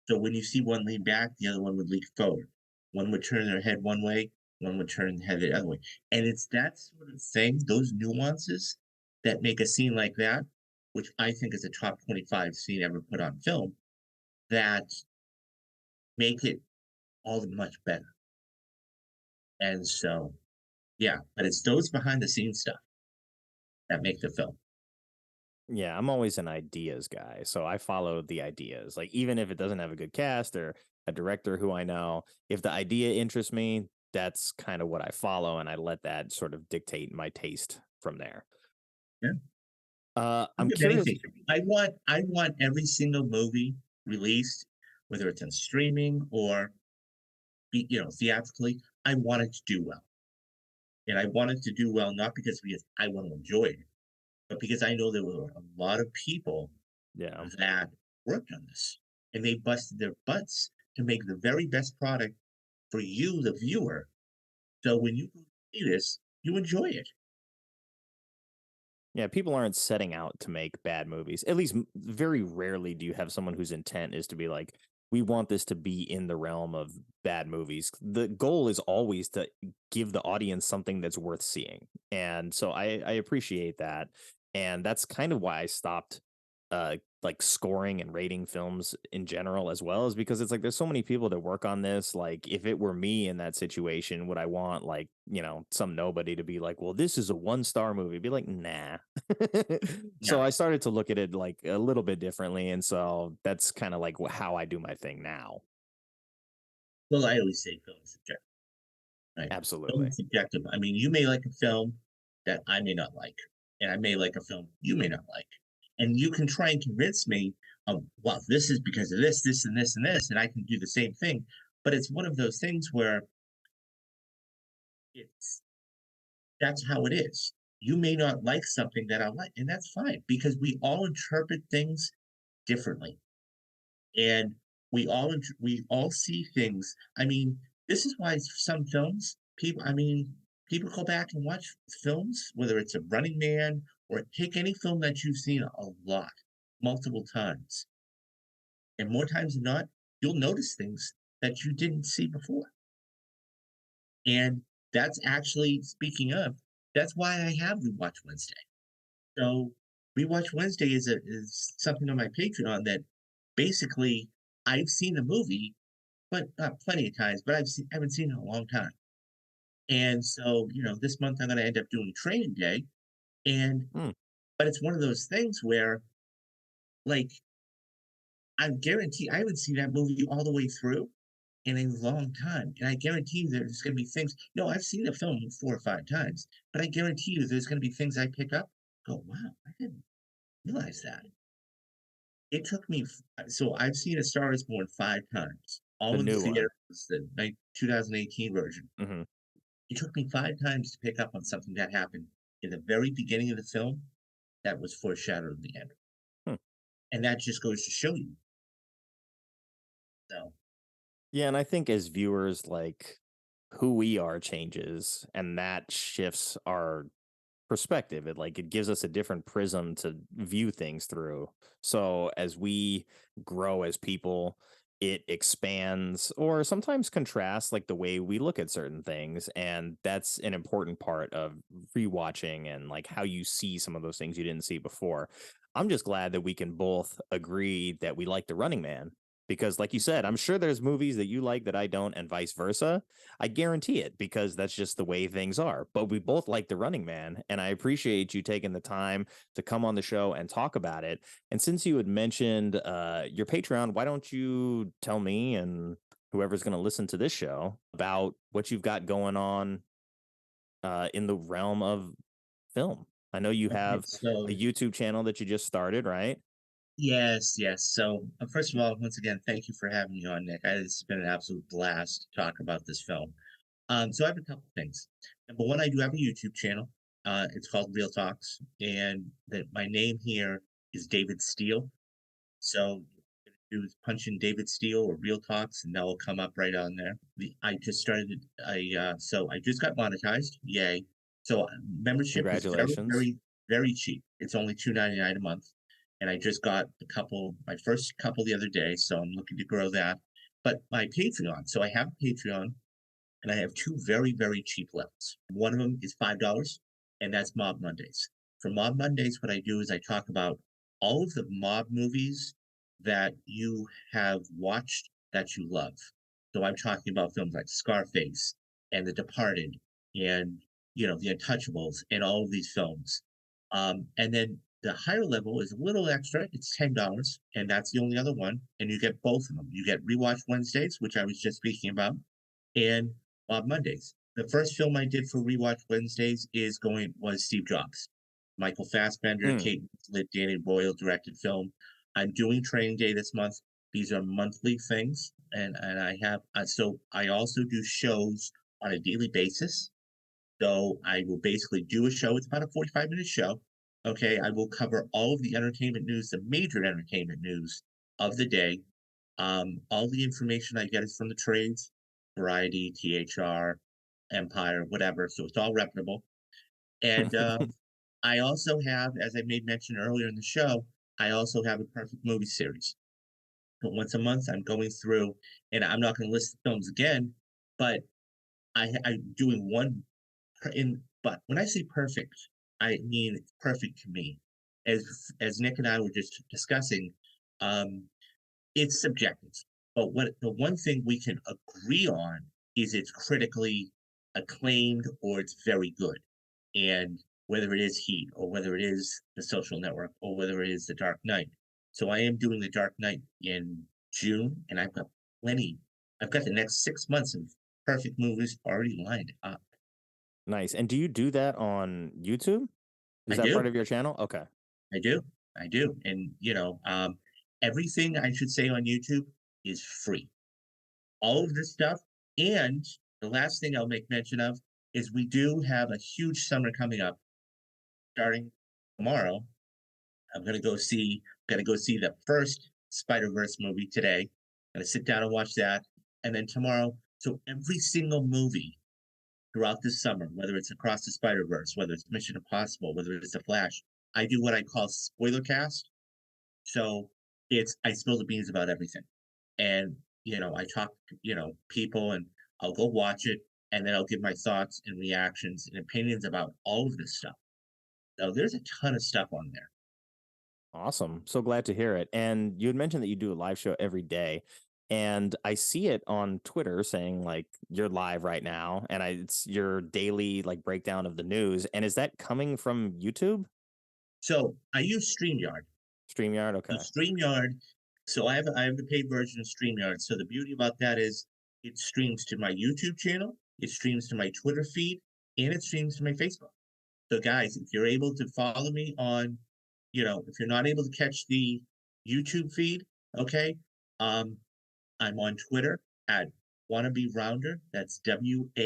So when you see one lean back, the other one would lean forward. One would turn their head one way, one would turn their head the other way. And it's that sort of thing, those nuances that make a scene like that, which I think is a top 25 scene ever put on film, that make it all the much better. And so, yeah, but it's those behind the scenes stuff that make the film. Yeah, I'm always an ideas guy. So I follow the ideas. Like even if it doesn't have a good cast or a director who I know, if the idea interests me, that's kind of what I follow and I let that sort of dictate my taste from there. Yeah. I'm Think of curious. anything. I want every single movie released, whether it's on streaming or theatrically. I want it to do well, and I want it to do well not because I want to enjoy it, but because I know there were a lot of people Yeah. that worked on this, and they busted their butts to make the very best product for you, the viewer. So when you see this, you enjoy it. Yeah, people aren't setting out to make bad movies. At least very rarely do you have someone whose intent is to be like, we want this to be in the realm of bad movies. The goal is always to give the audience something that's worth seeing. And so I appreciate that. And that's kind of why I stopped like scoring and rating films in general as well, is because it's like there's so many people that work on this. Like if it were me in that situation, would I want like, some nobody to be like, well, this is a 1-star movie? Be like, nah. So Yeah. I started to look at it like a little bit differently. And so that's kind of like how I do my thing now. Well, I always say film is subjective, right? Film Absolutely. is subjective. I mean, you may like a film that I may not like, and I may like a film you may not like. And you can try and convince me of, well, this is because of this, this, and this, and this, and I can do the same thing. But it's one of those things where it's that's how it is. You may not like something that I like, and that's fine because we all interpret things differently. And we all see things. I mean, this is why some films, people go back and watch films, whether it's a Running Man or take any film that you've seen a lot, multiple times. And more times than not, you'll notice things that you didn't see before. And that's actually, speaking of, that's why I have Rewatch Wednesday. So Rewatch Wednesday is something on my Patreon that basically I've seen the movie, but not plenty of times, but I haven't seen it in a long time. And so, this month I'm going to end up doing Training Day, and Hmm. but it's one of those things where, like, I guarantee I haven't seen that movie all the way through, in a long time. And I guarantee you there's going to be things. No, I've seen the film 4 or 5 times, but I guarantee you there's going to be things I pick up. Go, wow, I didn't realize that. It took me. So I've seen A Star Is Born 5 times, The all in the new one. theaters, the 2018 version. Hmm. It took me 5 times to pick up on something that happened in the very beginning of the film that was foreshadowed in the end. Hmm. And that just goes to show you. So Yeah, and I think as viewers, like who we are changes, and that shifts our perspective. It gives us a different prism to view things through. So as we grow as people, it expands or sometimes contrasts like the way we look at certain things, and that's an important part of rewatching and like how you see some of those things you didn't see before. I'm just glad that we can both agree that we like The Running Man, because like you said, I'm sure there's movies that you like that I don't, and vice versa. I guarantee it, because that's just the way things are. But we both like The Running Man, and I appreciate you taking the time to come on the show and talk about it. And since you had mentioned your Patreon, why don't you tell me and whoever's going to listen to this show about what you've got going on in the realm of film? I know you okay, have so a YouTube channel that you just started, right? yes, yes. So first of all, once again, thank you for having me on, Nick. It's been an absolute blast to talk about this film. So I have a couple things. Number one, I do have a YouTube channel. It's called Real Talks, and that my name here is David Steele. So do is punch in David Steele or Real Talks, and that will come up right on there. I just started. I just got monetized. Yay! So membership is very, Congratulations. very, very cheap. It's only $2.99 a month, and I just got my first couple the other day. So I'm looking to grow that. But my Patreon. So I have a Patreon, and I have two very, very cheap levels. One of them is $5, and that's Mob Mondays. For Mob Mondays, what I do is I talk about all of the mob movies that you have watched that you love. So I'm talking about films like Scarface and The Departed and The Untouchables and all of these films. And then the higher level is a little extra. It's $10, and that's the only other one. And you get both of them. You get Rewatch Wednesdays, which I was just speaking about, and Mondays. The first film I did for Rewatch Wednesdays was Steve Jobs. Michael Fassbender, Mm. Kate Winslet, Danny Boyle directed film. I'm doing Training Day this month. These are monthly things, and I have so I also do shows on a daily basis. So I will basically do a show. It's about a 45-minute show. Okay, I will cover all of the entertainment news, the major entertainment news of the day. All the information I get is from the trades, Variety, THR, Empire, whatever. So it's all reputable. And I also have, as I made mention earlier in the show, I also have a perfect movie series. But once a month, I'm going through, and I'm not going to list the films again, but I'm doing one but when I say perfect, I mean it's perfect to me. As Nick and I were just discussing, um, it's subjective. But what the one thing we can agree on is it's critically acclaimed or it's very good. And whether it is Heat or whether it is The Social Network or whether it is The Dark Knight. So I am doing The Dark Knight in June, and I've got plenty. I've got the next 6 months of perfect movies already lined up. Nice. And do you do that on YouTube? Is I that part do. of your channel? Okay. I do. I do. And, everything I should say on YouTube is free. All of this stuff. And the last thing I'll make mention of is we do have a huge summer coming up starting tomorrow. I'm gonna go see the first Spider-Verse movie today. Gonna sit down and watch that. And then tomorrow, so every single movie throughout this summer, whether it's Across the Spider-Verse, whether it's Mission Impossible, whether it's The Flash, I do what I call spoiler cast. So I spill the beans about everything. And, I talk to, people, and I'll go watch it, and then I'll give my thoughts and reactions and opinions about all of this stuff. So there's a ton of stuff on there. Awesome. So glad to hear it. And you had mentioned that you do a live show every day. And I see it on Twitter saying like you're live right now, and it's your daily like breakdown of the news. And is that coming from YouTube? So I use StreamYard. StreamYard? So Okay. StreamYard, so I have the paid version of StreamYard. So the beauty about that is it streams to my YouTube channel, it streams to my Twitter feed, and it streams to my Facebook. So guys, if you're able to follow me on, if you're not able to catch the YouTube feed, okay, I'm on Twitter at wannabe rounder. That's WANNABEROUNDER.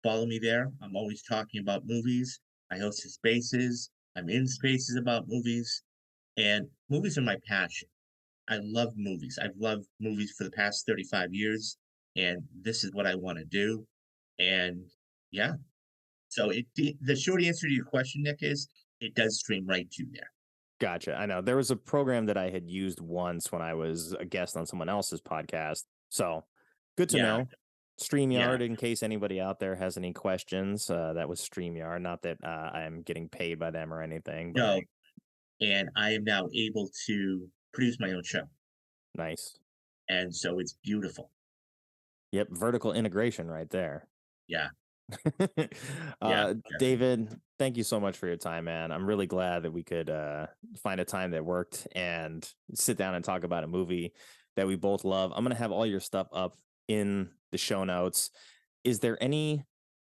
Follow me there. I'm always talking about movies. I host spaces. I'm in spaces about movies, and movies are my passion. I love movies. I've loved movies for the past 35 years, and this is what I want to do. And yeah, so the short answer to your question, Nick, is it does stream right to there. Gotcha. I know there was a program that I had used once when I was a guest on someone else's podcast. So good to know. StreamYard, in case anybody out there has any questions, that was StreamYard. Not that I'm getting paid by them or anything. But... No, and I am now able to produce my own show. Nice. And so it's beautiful. Yep, vertical integration right there. Yeah. David, thank you so much for your time, man. I'm really glad that we could find a time that worked and sit down and talk about a movie that we both love. I'm going to have all your stuff up in the show notes. Is there any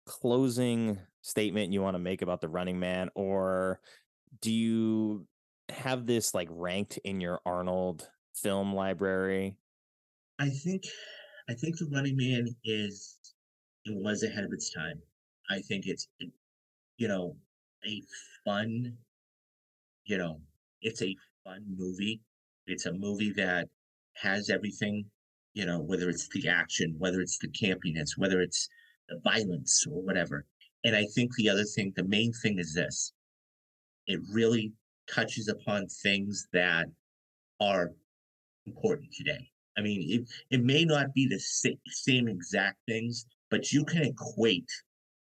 closing statement you want to make about The Running Man, or do you have this like ranked in your Arnold film library? I think The Running Man was ahead of its time. I think it's a fun, it's a fun movie. It's a movie that has everything, whether it's the action, whether it's the campiness, whether it's the violence or whatever. And I think the main thing is this. It really touches upon things that are important today. I mean, it may not be the same exact things, but you can equate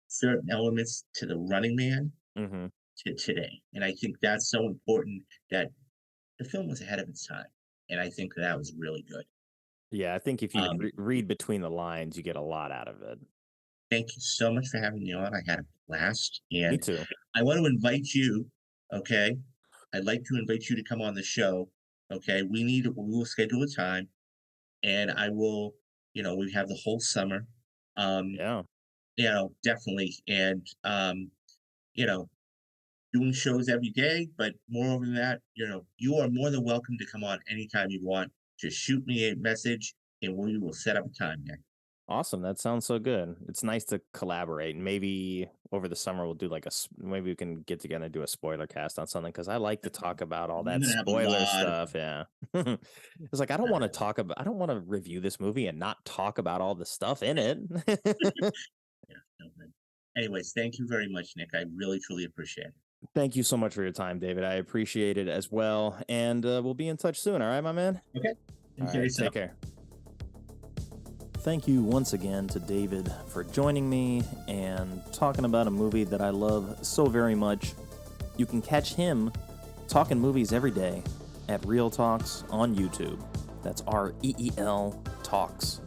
certain elements to The Running Man to today. And I think that's so important that the film was ahead of its time. And I think that was really good. Yeah, I think if you read between the lines, you get a lot out of it. Thank you so much for having me on. I had a blast. And me too. I want to invite you, okay? I'd like to invite you to come on the show, okay? We will schedule a time, and I will, we have the whole summer. Definitely. And, doing shows every day, but moreover than that, you are more than welcome to come on anytime you want. Just shoot me a message and we will set up a time, Nick. Awesome. That sounds so good. It's nice to collaborate. Maybe over the summer we'll do maybe we can get together and do a spoiler cast on something, because I like to talk about all that spoiler stuff. Yeah. It's like I don't want to review this movie and not talk about all the stuff in it. Anyways, thank you very much, Nick. I really, truly appreciate it. Thank you so much for your time, David. I appreciate it as well. And we'll be in touch soon. All right, my man? Okay. Take care. Thank you once again to David for joining me and talking about a movie that I love so very much. You can catch him talking movies every day at Real Talks on YouTube. That's REEL Talks.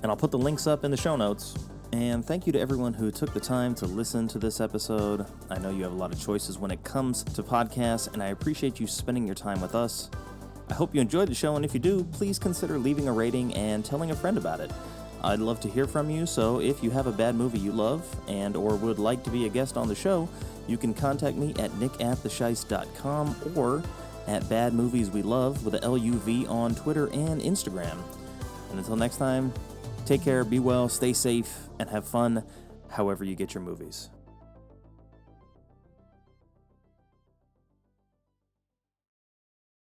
And I'll put the links up in the show notes. And thank you to everyone who took the time to listen to this episode. I know you have a lot of choices when it comes to podcasts, and I appreciate you spending your time with us. I hope you enjoyed the show, and if you do, please consider leaving a rating and telling a friend about it. I'd love to hear from you, so if you have a bad movie you love and or would like to be a guest on the show, you can contact me at nick@thesheist.com or at Bad Movies We Love with a LUV on Twitter and Instagram. And until next time, take care, be well, stay safe, and have fun however you get your movies.